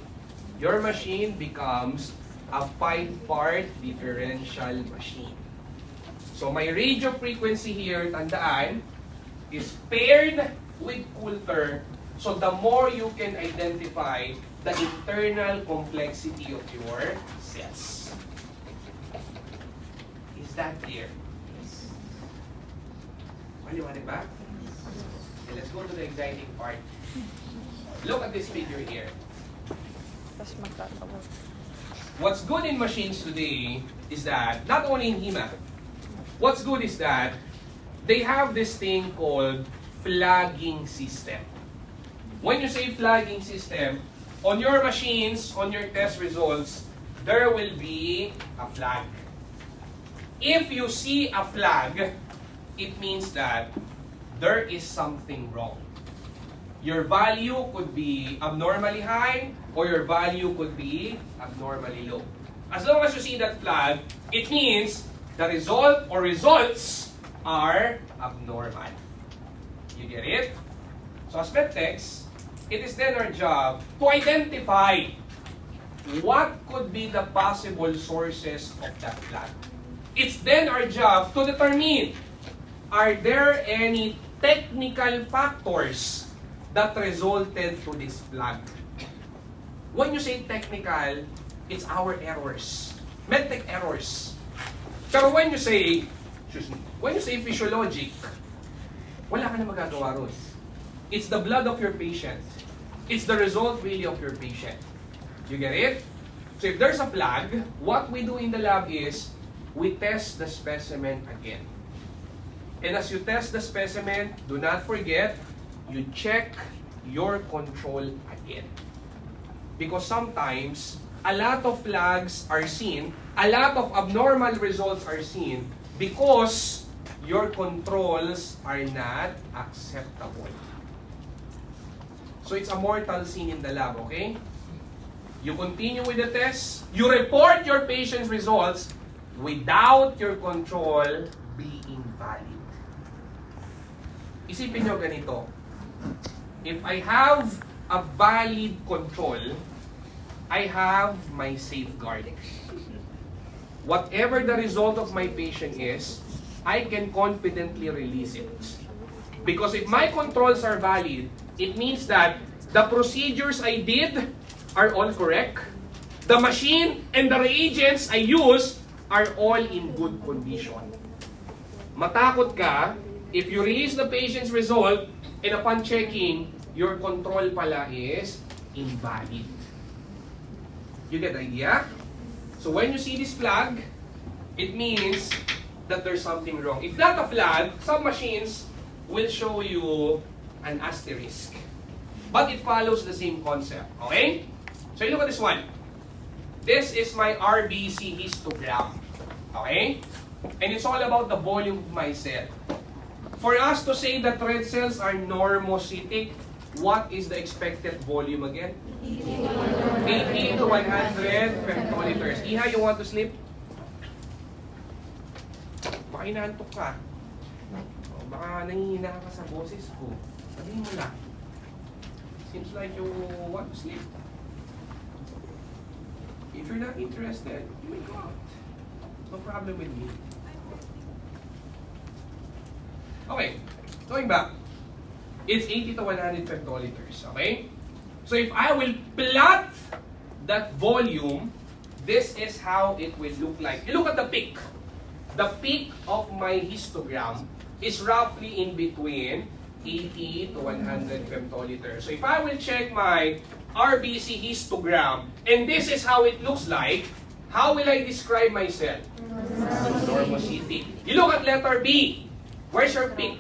your machine becomes a 5-part differential machine. So my radio frequency here, tandaan, is paired with Coulter. So the more you can identify the internal complexity of your cells. Is that clear? Maliwanag ba? Okay, let's go to the exciting part. Look at this figure here. Tapos magtatawag. What's good in machines today is that, not only in HEMA, what's good is that they have this thing called flagging system. When you say flagging system, on your machines, on your test results, there will be a flag. If you see a flag, it means that there is something wrong. Your value could be abnormally high or your value could be abnormally low. As long as you see that flag, it means the result or results are abnormal. You get it? So as medtechs, it is then our job to identify what could be the possible sources of that flag. It's then our job to determine, are there any technical factors that resulted to this flag? When you say technical, it's our errors. Medtech errors. Pero when you say physiologic, wala ka na magagawa ron. It's the blood of your patient. It's the result really of your patient. You get it? So if there's a flag, what we do in the lab is, we test the specimen again. And as you test the specimen, do not forget, you check your control again. Because sometimes, a lot of flags are seen, a lot of abnormal results are seen because your controls are not acceptable. So it's a mortal sin in the lab, okay? You continue with the test, you report your patient's results without your control being valid. Isipin nyo ganito, if I have a valid control, I have my safeguard. Whatever the result of my patient is, I can confidently release it. Because if my controls are valid, it means that the procedures I did are all correct. The machine and the reagents I use are all in good condition. Matakot ka if you release the patient's result and upon checking, your control pala is invalid. You get the idea? So when you see this flag, it means that there's something wrong. If not a flag, some machines will show you an asterisk. But it follows the same concept. Okay? So look at this one. This is my RBC histogram. Okay? And it's all about the volume of my cell. For us to say that red cells are normocytic, what is the expected volume again? 80 to 100 femtoliters. Iha, you want to sleep? Baka inaantok ka. O, baka nangihina ka sa boses ko. Sabihin mo lang. Seems like you want to sleep. If you're not interested, you may go out. No problem with me. Okay, going back. It's 80 to 100 femtoliters, okay? So if I will plot that volume, this is how it will look like. You look at the peak. the peak of my histogram is roughly in between 80 to 100 femtoliters. So if I will check my RBC histogram, and this is how it looks like, how will I describe myself? Normocytic. You look at letter B. Where's your peak?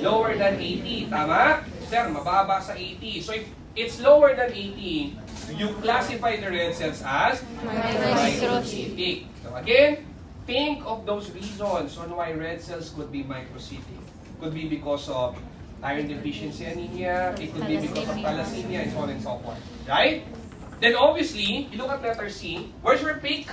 Lower than 80. Tama? Sir, mababa sa 80. So if it's lower than 80, you classify the red cells as microcytic. So again, think of those reasons on why red cells could be microcytic. Could be because of iron deficiency anemia, it could be because of thalassemia, and so on and so forth. Right? Then obviously, you look at letter C, where's your peak?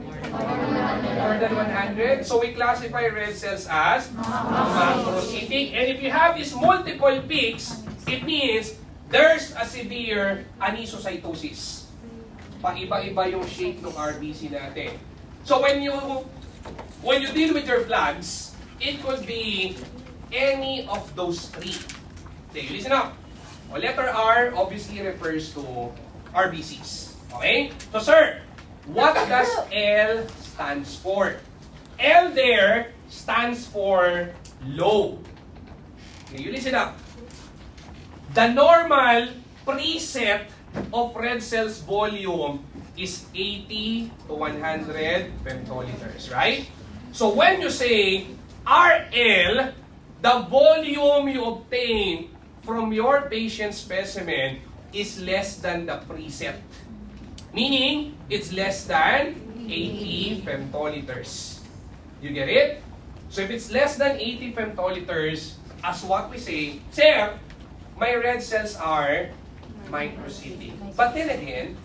More than 100. So we classify red cells as macrocytic. And if you have these multiple peaks, it means there's a severe anisocytosis. Paiba-iba yung shape ng RBC natin. So when you deal with your flags, it could be any of those three. Okay, listen up. O, letter R obviously refers to RBCs. Okay? So sir, what does L stands for? L there stands for low. Okay, you listen up. The normal preset of red cells volume is 80 to 100 femtoliters, right? So when you say RL, the volume you obtain from your patient specimen is less than the preset. Meaning, it's less than 80 femtoliters. You get it? So if it's less than 80 femtoliters, as what we say, sir, my red cells are microcytic. But then again,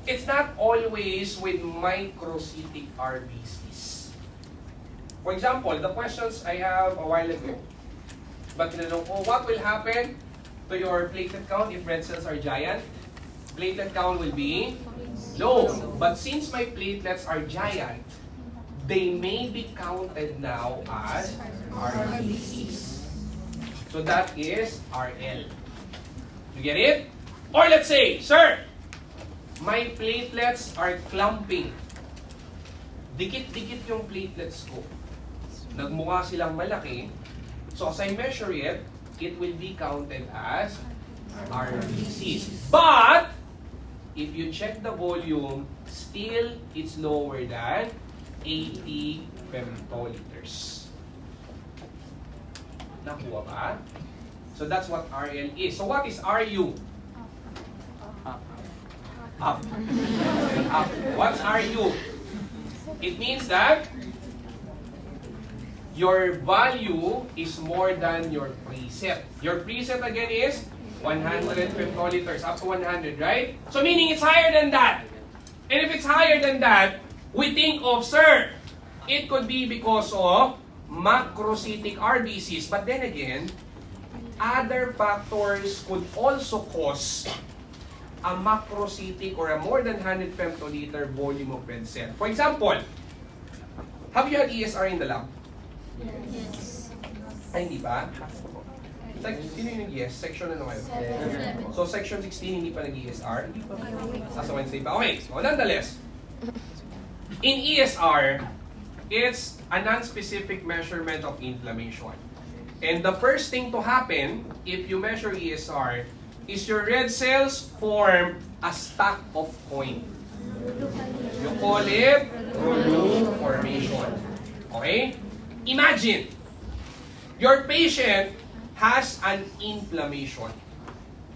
it's not always with microcytic RBCs. For example, the questions I have a while ago, but tinanong ko, what will happen to your platelet count if red cells are giant? Platelet count will be low. But since my platelets are giant, they may be counted now as RBCs. So that is RL. You get it? Or let's say, sir, my platelets are clumping. Dikit-dikit yung platelets ko. Nagmukha silang malaki. So as I measure it, it will be counted as RBCs. But, if you check the volume, still it's lower than 80 femtoliters. Nakuha ba? So that's what RL is. So what is RU? Up. Up. What's RU? It means that your value is more than your preset. Your preset again is 100 femtoliters, up to 100, right? So meaning it's higher than that. And if it's higher than that, we think of, sir, it could be because of macrocytic RBCs. But then again, other factors could also cause a macrocytic or a more than 100 femtoliter volume of red cell. For example, have you had ESR in the lab? Yes. Ay, hindi ba? Sino yung nag-ES? Section ano kayo? So, section 16 hindi pa nag-ESR? Hindi pa. Sa Wednesday pa. Okay, so nonetheless, in ESR, it's a non-specific measurement of inflammation. And the first thing to happen if you measure ESR is your red cells form a stack of coin. You call it blue formation. Okay? Imagine, your patient has an inflammation.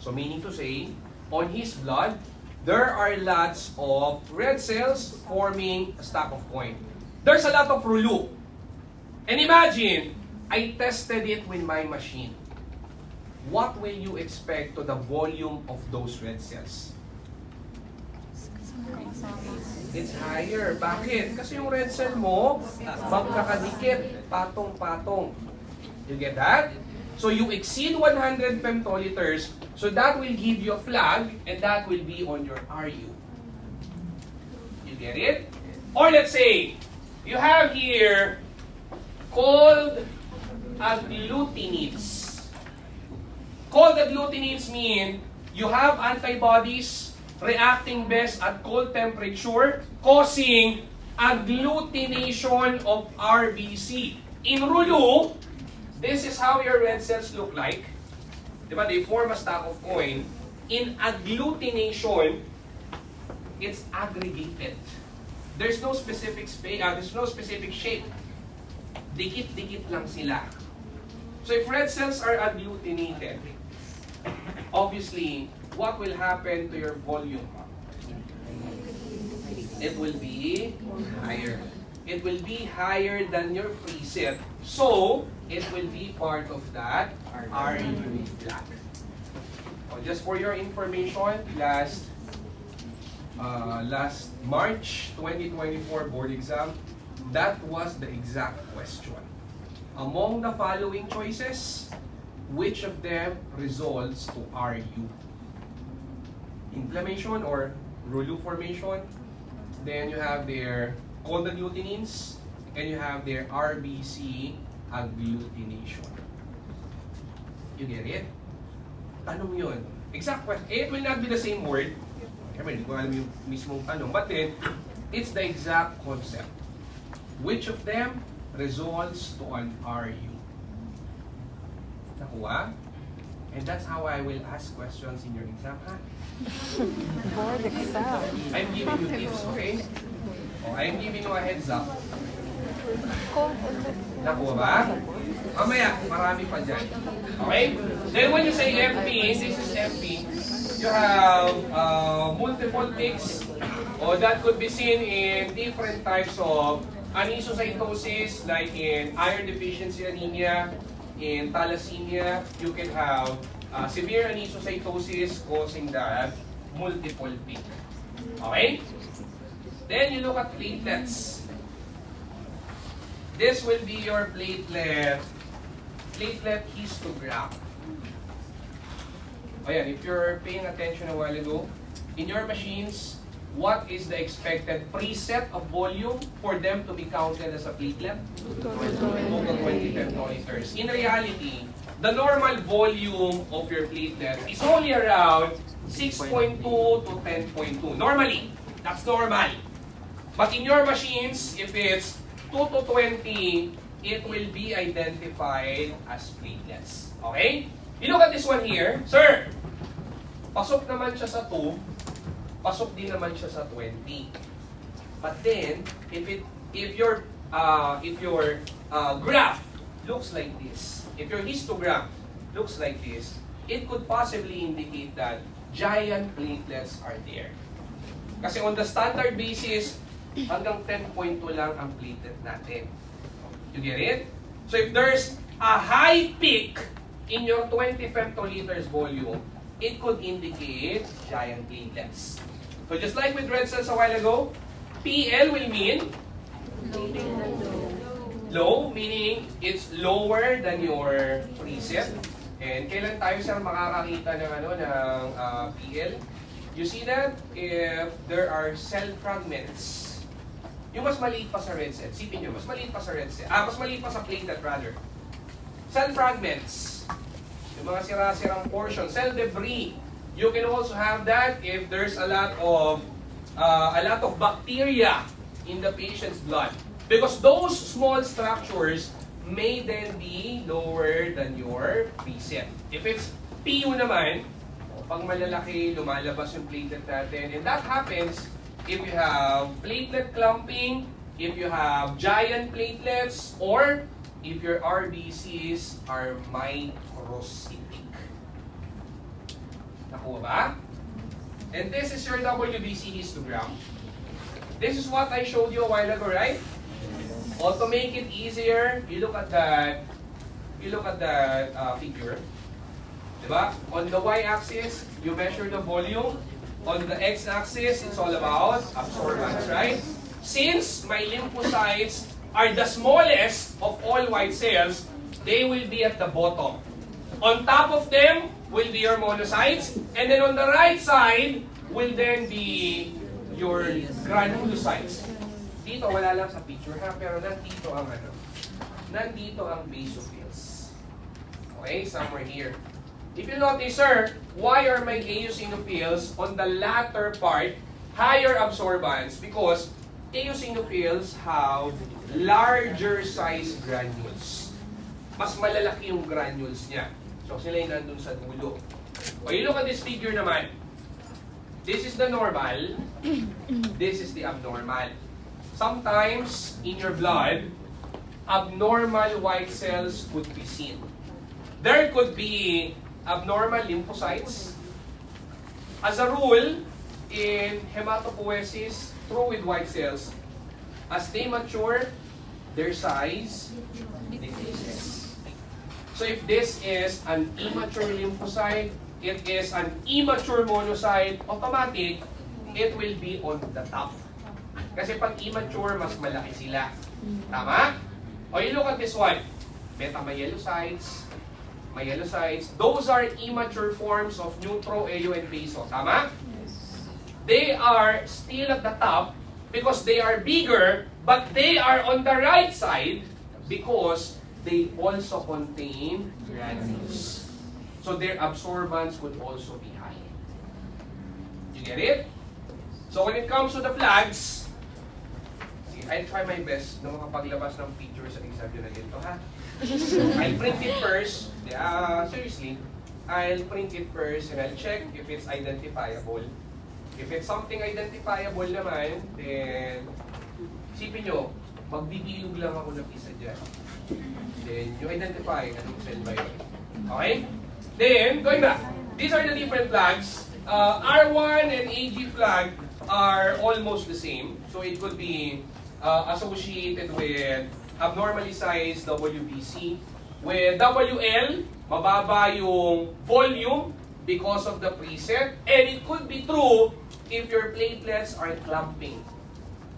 So meaning to say, on his blood, there are lots of red cells forming a stack of coin. There's a lot of rouleau. And imagine, I tested it with my machine. What will you expect to the volume of those red cells? It's higher. Bakit? Kasi yung red cell mo, magkakadikit, patong-patong. You get that? So you exceed 100 femtoliters, so that will give you a flag, and that will be on your RU. You get it? Or let's say, you have here cold agglutinides. Cold agglutinides mean you have antibodies reacting best at cold temperature, causing agglutination of RBC. In Rulu, this is how your red cells look like. Diba? They form a stack of coin. In agglutination, it's aggregated. There's no specific shape. Dikit-dikit lang sila. So if red cells are agglutinated, obviously, what will happen to your volume? It will be higher. It will be higher than your preset. So, it will be part of that RU flag. Just for your information, last March 2024 board exam, that was the exact question. Among the following choices, which of them resolves to RU? Inflammation or Rulu formation. Then you have their cold agglutinins, and you have their RBC agglutination. You get it? Tanong yun. Exact question. It will not be the same word. Hindi ko alam yung mismong tanong. But then, it's the exact concept. Which of them resolves to an RU? Nakuha? And that's how I will ask questions in your exam, ha? Board exam. I'm giving you tips, okay? I'm giving you a heads up. Nakuha ba? Mamaya, marami pa dyan. Okay? Then when you say FP, this is FP, you have multiple peaks, or that could be seen in different types of anisocytosis, like in iron deficiency anemia, in thalassemia. You can have severe anisocytosis causing that multiple peak. Okay? Then you look at platelets. This will be your platelet histogram. Ayan, if you're paying attention a while ago, in your machines, what is the expected preset of volume for them to be counted as a platelet? 2 to 20 femtoliters. In reality, the normal volume of your platelet is only around 6.2 to 10.2. Normally, that's normal. But in your machines, if it's 2 to 20, it will be identified as platelets. Okay? You look at this one here. Sir, pasok naman siya sa 2, pasok din naman siya sa 20. But then, if your graph looks like this, if your histogram looks like this, it could possibly indicate that giant platelets are there. Kasi on the standard basis, hanggang 10.2 lang ang platelet natin. You get it? So if there's a high peak in your 20 femtoliters volume, it could indicate giant platelets. So just like with red cells a while ago, PL will mean low, meaning it's lower than your preset. And kailan tayo sir makakakita ng PL? You see that if there are cell fragments. Yung mas maliit pa sa red cell, sipin nyo, mas maliit pa sa red cell, mas maliit pa sa platelet rather. Cell fragments, yung mga sira-sirang portion, cell debris. You can also have that if there's a lot of bacteria in the patient's blood. Because those small structures may then be lower than your preset. If it's PU naman, pag malalaki, lumalabas yung platelet natin. And that happens if you have platelet clumping, if you have giant platelets, or if your RBCs are microcytic. Nakuha ba? And this is your WBC histogram. This is what I showed you a while ago, right? Or to make it easier, you look at that figure. Diba? On the y-axis, you measure the volume. On the x-axis, it's all about absorbance, right? Since my lymphocytes are the smallest of all white cells, they will be at the bottom. On top of them will be your monocytes, and then on the right side will then be your granulocytes. Dito, wala lang sa picture ha, pero nandito ang basophils. Okay, somewhere here. If you notice, sir, why are my eosinophils on the latter part higher absorbance? Because eosinophils have larger size granules. Mas malalaki yung granules niya. So sila yung nandun sa dulo. O you look at this figure naman. This is the normal. This is the abnormal. Sometimes in your blood, abnormal white cells could be seen. There could be abnormal lymphocytes. As a rule, in hematopoiesis, true with white cells, as they mature, their size decreases. So if this is an immature lymphocyte, it is an immature monocyte, automatic, it will be on the top. Kasi pag immature, mas malaki sila. Tama? O you look at this one. Beta-myelocytes, myelocytes, those are immature forms of neutro, eo, and baso. Tama? They are still at the top because they are bigger, but they are on the right side because they also contain granules. So their absorbance could also be high. You get it? So when it comes to the flags, I'll try my best na makapaglabas ng picture sa exam yun na dito, ha? I'll print it first. Seriously, I'll print it first and I'll check if it's identifiable. If it's something identifiable naman, then isipin nyo, magbibilog lang ako ng isa dyan. Then you identify anong cell ba yun. Okay? Then, going back, these are the different flags. R1 and AG flag are almost the same. So it could be associated with abnormally sized WBC. With WL, mababa yung volume because of the preset. And it could be true if your platelets are clumping.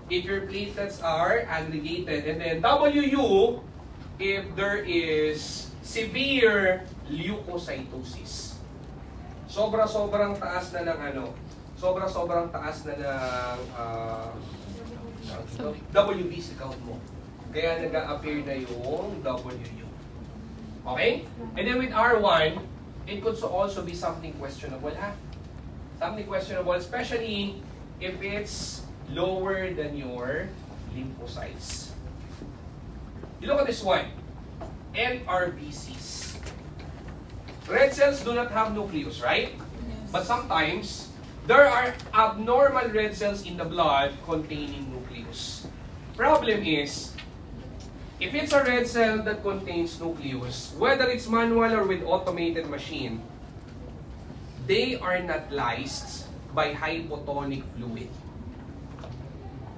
If your platelets are aggregated. And then WU, if there is severe leukocytosis. Sobrang taas na ng ano, sobrang taas na ng WBC count mo. Kaya nag-a-appear na yung WU. Okay? And then with R1, it could also be something questionable, ha? Something questionable, especially if it's lower than your lymphocytes. You look at this one. NRBCs. Red cells do not have nucleus, right? But sometimes, there are abnormal red cells in the blood containing nucleus. Problem is, if it's a red cell that contains nucleus, whether it's manual or with automated machine, they are not lysed by hypotonic fluid.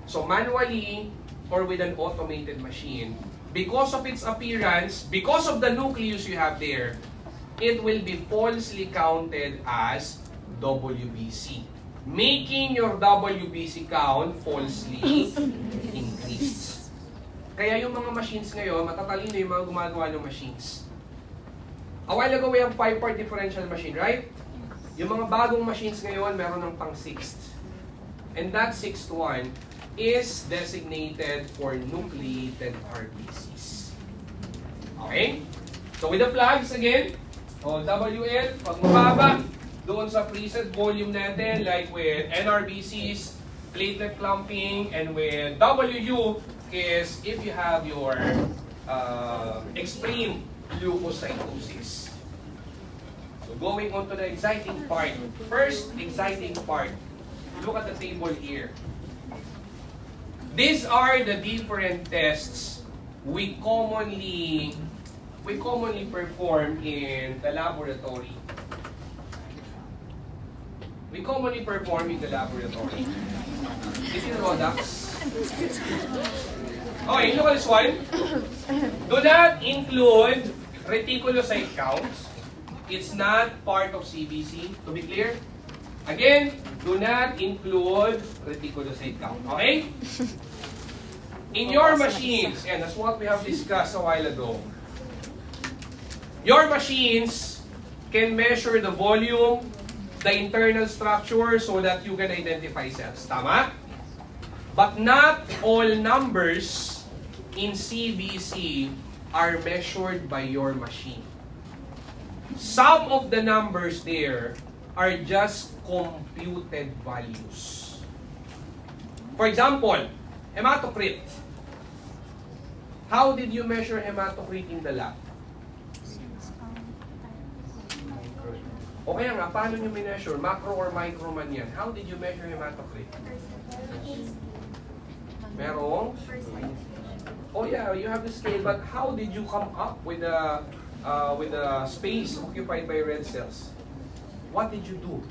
So manually or with an automated machine, because of its appearance, because of the nucleus you have there, it will be falsely counted as WBC, making your WBC count falsely increased. Kaya yung mga machines ngayon, matatalino yung mga gumagawa ng machines. A while ago, we have 5-part differential machine, right? Yung mga bagong machines ngayon, meron ng pang 6th. And that 6th one is designated for nucleated RBCs. Okay? So with the flags again, WL, pag mababa, doon sa preset volume natin, like with NRBCs, platelet clumping, and with WU is if you have your extreme leukocytosis. So going on to the exciting part. First exciting part. Look at the table here. These are the different tests we commonly perform in the laboratory. This is Rodax. Okay, look at this one. Do not include reticulocyte counts. It's not part of CBC. To be clear? Again, do not include reticulocyte count. Okay? In your machines, and that's what we have discussed a while ago, your machines can measure the volume, the internal structure, so that you can identify cells. Tama? But not all numbers in CBC are measured by your machine. Some of the numbers there are just computed values. For example, Hematocrit. How did you measure hematocrit in the lab? O kaya nga, paano nyo measure? Macro or micro man yan. How did you measure hematocrit? Merong? Oh yeah, you have the scale, but how did you come up with the space occupied by red cells? What did you do?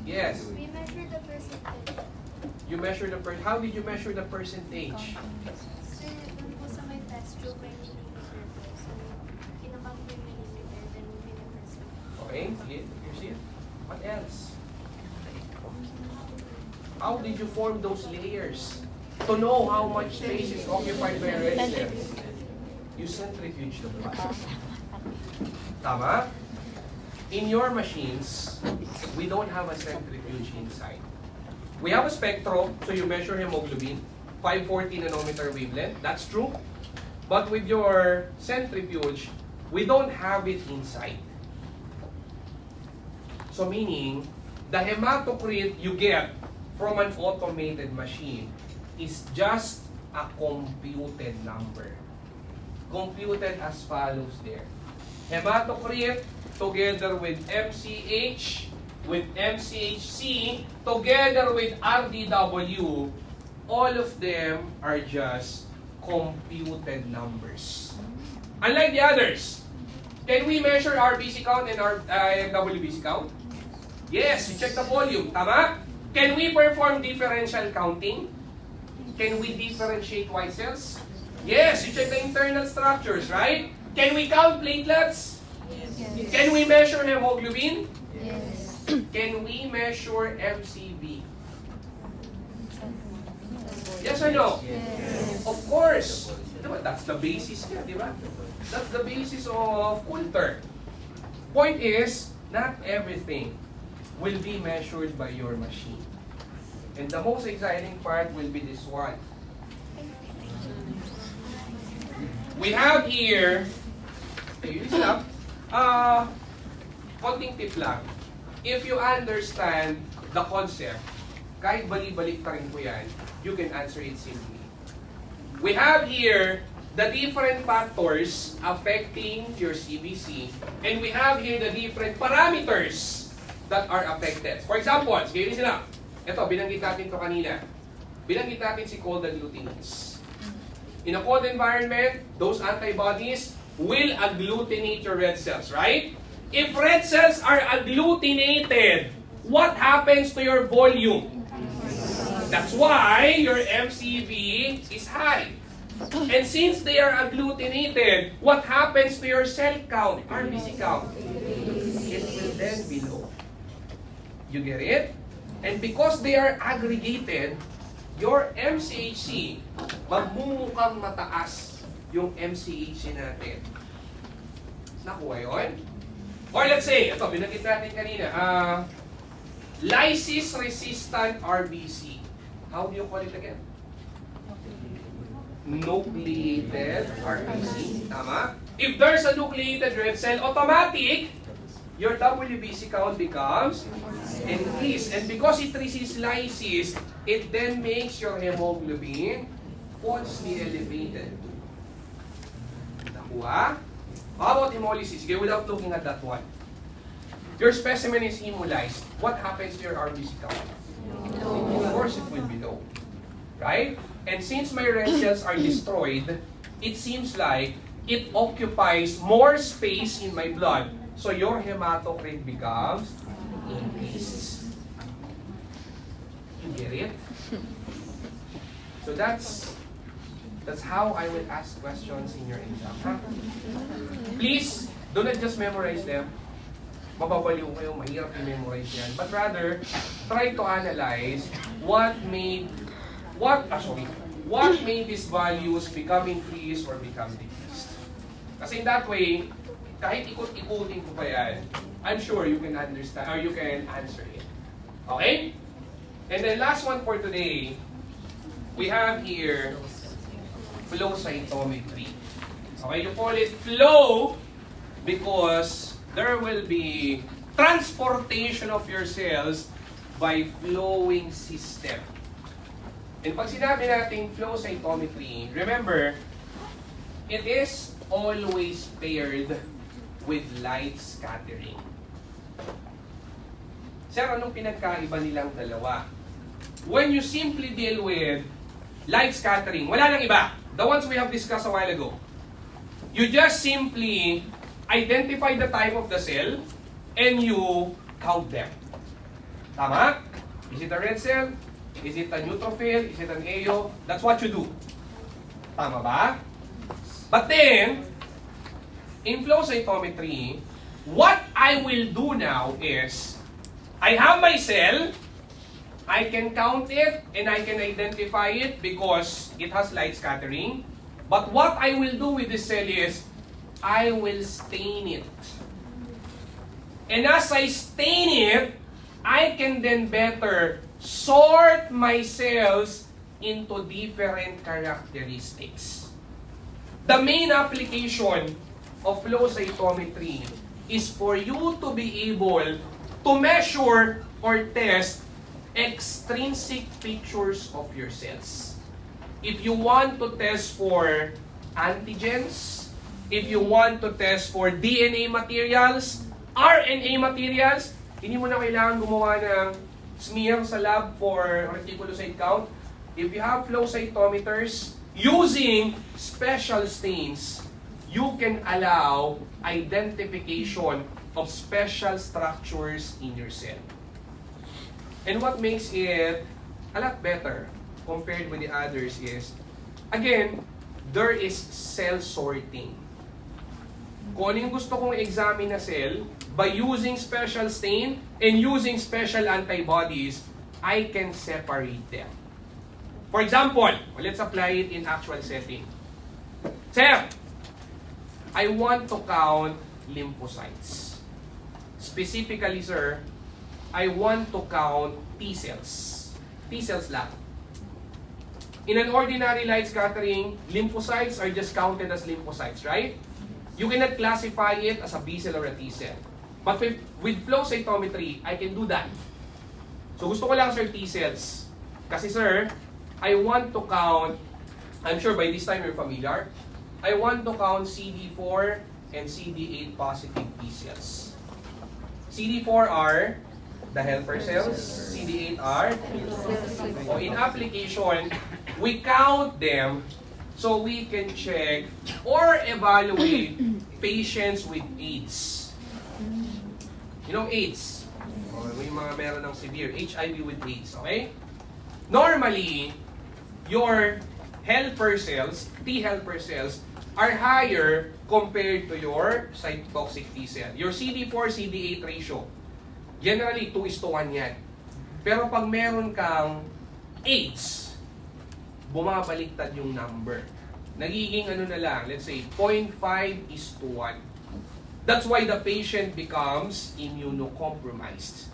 Yes. We measure the percentage. You measure the how did you measure the percentage? So, dun po sa may test tube, may millimeter po. So, kinakap po yung millimeter, then millimeters. Okay, you see it? What else? How did you form those layers? To know how much space is occupied by red cells. You centrifuge the blood. Tama? In your machines, we don't have a centrifuge inside. We have a spectrum, so you measure hemoglobin, 540 nanometer wavelength, that's true. But with your centrifuge, we don't have it inside. So meaning, the hematocrit you get from an automated machine is just a computed number. Computed as follows there. Hematocrit together with MCH, with MCHC, together with RDW, all of them are just computed numbers. Unlike the others, can we measure RBC count and WBC count? Yes, we check the volume. Tama? Can we perform differential counting? Can we differentiate white cells? Yes, you check the internal structures, right? Can we count platelets? Yes. Can we measure hemoglobin? Yes. Can we measure MCV? Yes or no? Yes. Of course. Diba? That's the basis niya, di ba? That's the basis of Coulter. Point is, not everything will be measured by your machine. And the most exciting part will be this one. We have here, stop. Konting tip lang. If you understand the concept, kahit bali-balik pa rin po yan, you can answer it simply. We have here the different factors affecting your CBC, and we have here the different parameters that are affected. For example, sige rin sila. Ito, binanggit natin ito kanina. Binanggit natin si cold agglutinase. In a cold environment, those antibodies will agglutinate your red cells, right? If red cells are agglutinated, what happens to your volume? That's why your MCV is high. And since they are agglutinated, what happens to your cell count, RBC count? It will then be low. You get it? And because they are aggregated, your MCHC, magmumukhang mataas yung MCHC natin. Nakuha yun? Or let's say, ito, binanggit natin kanina, lysis-resistant RBC. How do you call it again? Nucleated RBC. Tama? If there's a nucleated red cell, automatic, your WBC count becomes increased. And because it resists lysis, it then makes your hemoglobin falsely elevated. Nakuha? How about hemolysis? Okay, without looking at that one. Your specimen is hemolyzed. What happens to your RBC count? Of course, it will be low. Right? And since my red cells are destroyed, it seems like it occupies more space in my blood. So your hematocrit becomes increased. You get it? So that's how I will ask questions in your exam. Huh? Please, do not just memorize them. Mababaliw kayo, mahirap i-memorize yan. But rather, try to analyze what made these values become increased or become decreased. Kasi in that way, kahit ikot-ikutin ko pa yan, I'm sure you can understand or you can answer it. Okay? And then last one for today, we have here flow cytometry. Okay, you call it flow because there will be transportation of your cells by flowing system. And pag sinabi natin flow cytometry, remember, it is always paired with light scattering. Sir, anong pinagkaiba nilang dalawa? When you simply deal with light scattering, wala nang iba. The ones we have discussed a while ago. You just simply identify the type of the cell and you count them. Tama? Is it a red cell? Is it a neutrophil? Is it an AO? That's what you do. Tama ba? But then, in flow cytometry, what I will do now is, I have my cell, I can count it, and I can identify it because it has light scattering. But what I will do with this cell is, I will stain it. And as I stain it, I can then better sort my cells into different characteristics. The main application of flow cytometry is for you to be able to measure or test extrinsic features of your cells. If you want to test for antigens, if you want to test for DNA materials, RNA materials, hindi mo na kailangan gumawa ng smear sa lab for reticulocyte count. If you have flow cytometers, using special stains, you can allow identification of special structures in your cell. And what makes it a lot better compared with the others is, again, there is cell sorting. Kung ano yung gusto kong examine na cell, by using special stain and using special antibodies, I can separate them. For example, let's apply it in actual setting. Sir, I want to count lymphocytes. Specifically, sir, I want to count T cells. T cells lang. In an ordinary light scattering, lymphocytes are just counted as lymphocytes, right? You cannot classify it as a B cell or a T cell. But with flow cytometry, I can do that. So gusto ko lang, sir, T cells. Kasi, sir, I want to count, I'm sure by this time you're familiar, I want to count CD4 and CD8 positive T cells. CD4 are the helper cells, CD8 are, so in application, we count them so we can check or evaluate patients with AIDS. You know AIDS? May mga meron ng severe HIV with AIDS, okay? Normally, your helper cells, T helper cells, are higher compared to your cytotoxic T cell. Your CD4, CD8 ratio, generally 2:1 yan. Pero pag meron kang AIDS, bumabaliktad yung number. Nagiging ano na lang, let's say 0.5:1. That's why the patient becomes immunocompromised.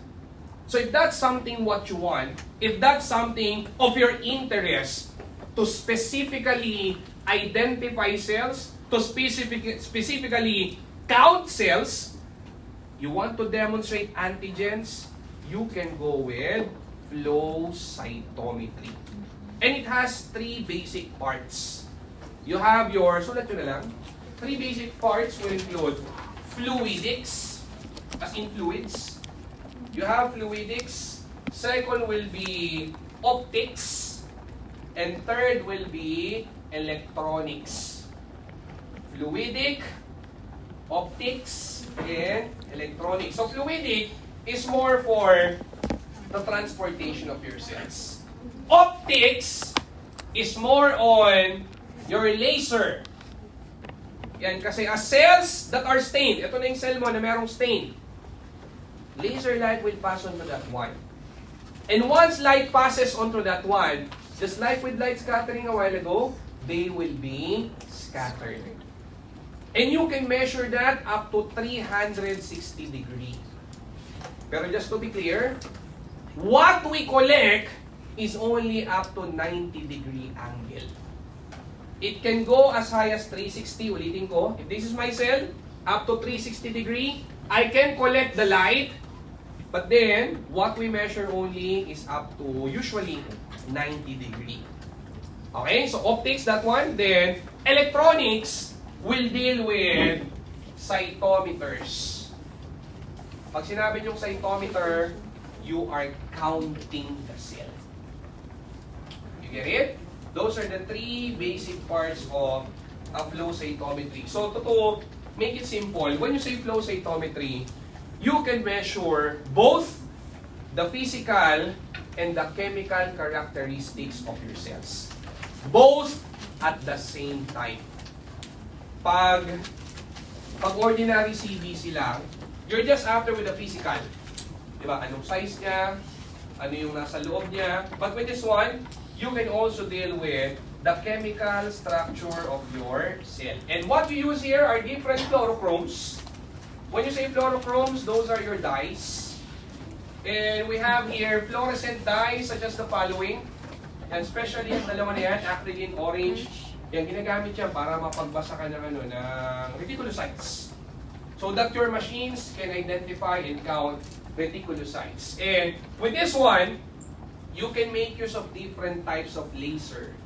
So if that's something what you want, if that's something of your interest to specifically identify cells, to specifically count cells, you want to demonstrate antigens, you can go with flow cytometry. And it has 3 basic parts. You have your, sulat nyo na lang, 3 basic parts will include fluidics, as in fluids. You have fluidics. Second will be optics. And third will be electronics. Fluidic, optics, and electronics. So fluidic is more for the transportation of your cells. Optics is more on your laser. Yan, kasi as cells that are stained, ito na yung cell mo na merong stain, laser light will pass onto that one. And once light passes onto that one, just like with light scattering a while ago, they will be scattered. And you can measure that up to 360 degrees. Pero just to be clear, what we collect is only up to 90-degree angle. It can go as high as 360. Ulitin ko, if this is my cell, up to 360 degree, I can collect the light But then, what we measure only is up to usually 90 degree. Okay, so optics, that one. Then, electronics will deal with cytometers. Pag sinabi yung cytometer, you are counting the cell. You get it? Those are the three basic parts of a flow cytometry. So, to make it simple, when you say flow cytometry, you can measure both the physical and the chemical characteristics of your cells. Both at the same time. Pag ordinary CBC lang, you're just after with the physical. Diba? Anong size niya? Ano yung nasa loob niya? But with this one, you can also deal with the chemical structure of your cell. And what we use here are different fluorochromes. When you say fluorochromes, those are your dyes. And we have here fluorescent dyes such as the following. And especially yung dalawa na yan, acrylic orange. Yan, ginagamit yan para mapagbasa ka ng, ng reticulocytes. So that your machines can identify and count reticulocytes. And with this one, you can make use of different types of laser.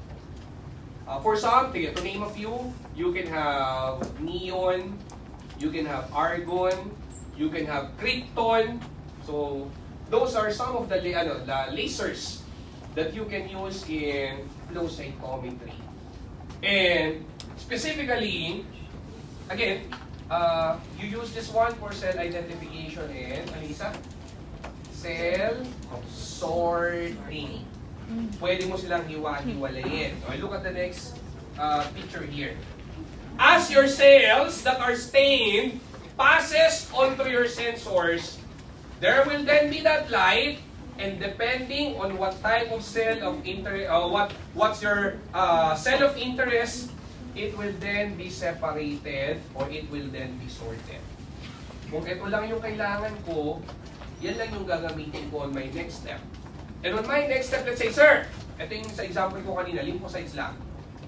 For some, to name a few, you can have neon, you can have argon, you can have krypton. So those are some of the lasers that you can use in flow cytometry. And specifically, again, you use this one for cell identification and, Alisa? Cell sorting. Pwede mo silang hiwa-hiwalayin. Okay, look at the next picture here. As your cells that are stained passes onto your sensors, there will then be that light, and depending on what type of cell of interest, what's your cell of interest, it will then be separated or it will then be sorted. Kung ito lang yung kailangan ko, yan lang yung gagamitin ko on my next step. And on my next step, let's say, sir, ito yung sa example ko kanina, lymphocytes lang.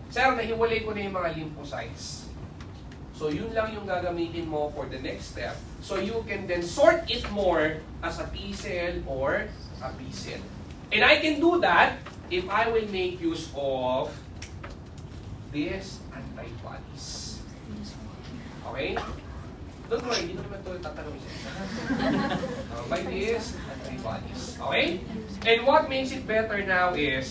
Sir, nahiwalay ko na yung mga lymphocytes. So yun lang yung gagamitin mo for the next step. So you can then sort it more as a T cell or a B cell. And I can do that if I will make use of these antibodies. Okay? Don't worry, hindi naman ito tatanong siya. By these antibodies. Okay? And what makes it better now is,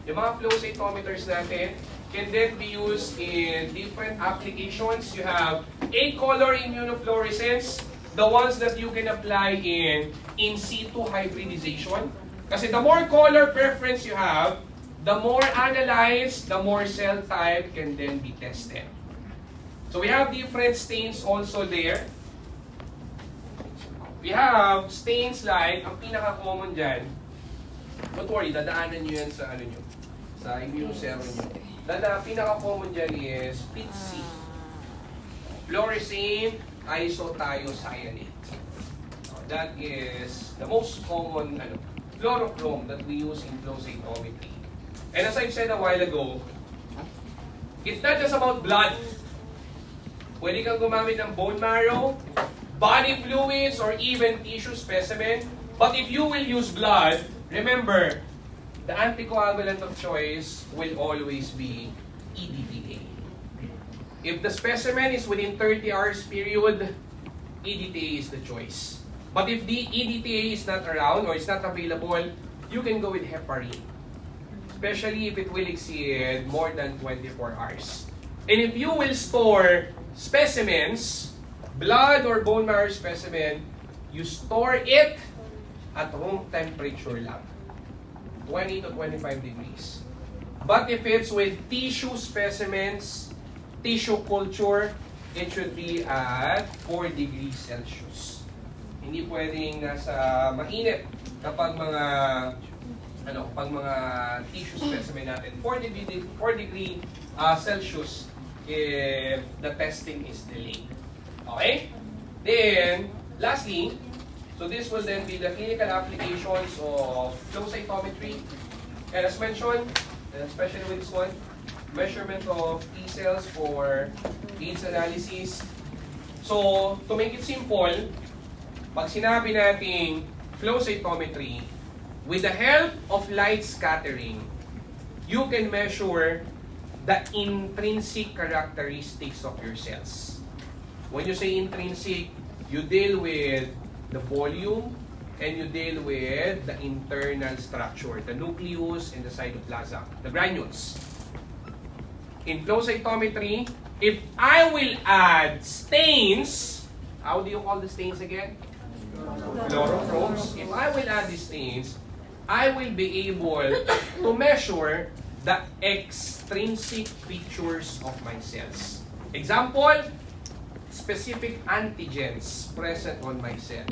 yung mga flow cytometers natin can then be used in different applications. You have 8-color immunofluorescence, the ones that you can apply in situ hybridization. Kasi the more color preference you have, the more analyzed, the more cell type can then be tested. So we have different stains also there. We have stains like, ang pinaka-common dyan, don't worry, dadaanan nyo yan sa sa immunoserum nyo. Pinaka-common dyan is PITC, fluorescein isothiocyanate. That is the most common fluorochrome that we use in flow cytometry. And as I've said a while ago, it's not just about blood. Pwede kang gumamit ng bone marrow, body fluids, or even tissue specimen. But if you will use blood, remember, the anticoagulant of choice will always be EDTA. If the specimen is within 30 hours period, EDTA is the choice. But if the EDTA is not around or it's not available, you can go with heparin. Especially if it will exceed more than 24 hours. And if you will store specimens, blood or bone marrow specimen, you store it at room temperature lang. 20 to 25 degrees. But if it's with tissue specimens, tissue culture, it should be at 4 degrees Celsius. Hindi pwedeng nasa mainit kapag mga tissue specimen natin. 4 degree Celsius if the testing is delayed. Okay? Then, lastly, so this will then be the clinical applications of flow cytometry. And as mentioned, especially with this one, measurement of T cells for AIDS analysis. So, to make it simple, pag sinabi natin flow cytometry, with the help of light scattering, you can measure the intrinsic characteristics of your cells. When you say intrinsic, you deal with the volume and you deal with the internal structure, the nucleus and the cytoplasm, the granules. In flow cytometry, if I will add stains, how do you call the stains again? Fluoroprobes. If I will add these stains, I will be able to measure the extrinsic features of my cells. Example, specific antigens present on my cell.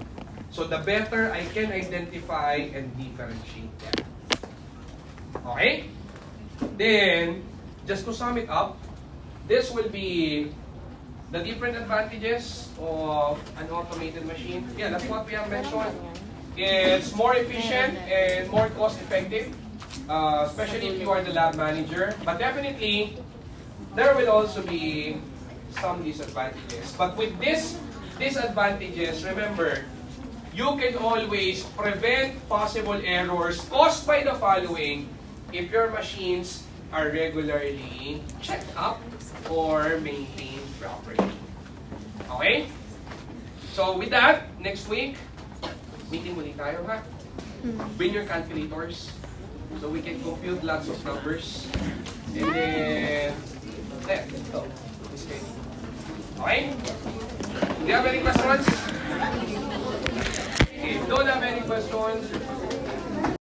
So the better I can identify and differentiate them. Okay? Then, just to sum it up, this will be the different advantages of an automated machine. Yeah, that's what we have mentioned. It's more efficient and more cost effective, especially if you are the lab manager. But definitely, there will also be some disadvantages. But with these disadvantages, remember, you can always prevent possible errors caused by the following if your machines are regularly checked up or maintained properly. Okay? So with that, next week, meeting ulit tayo, ha? Bring your calculators so we can compute lots of numbers. And then, there, let's go. Okay? Do you have any questions? If you don't have any questions,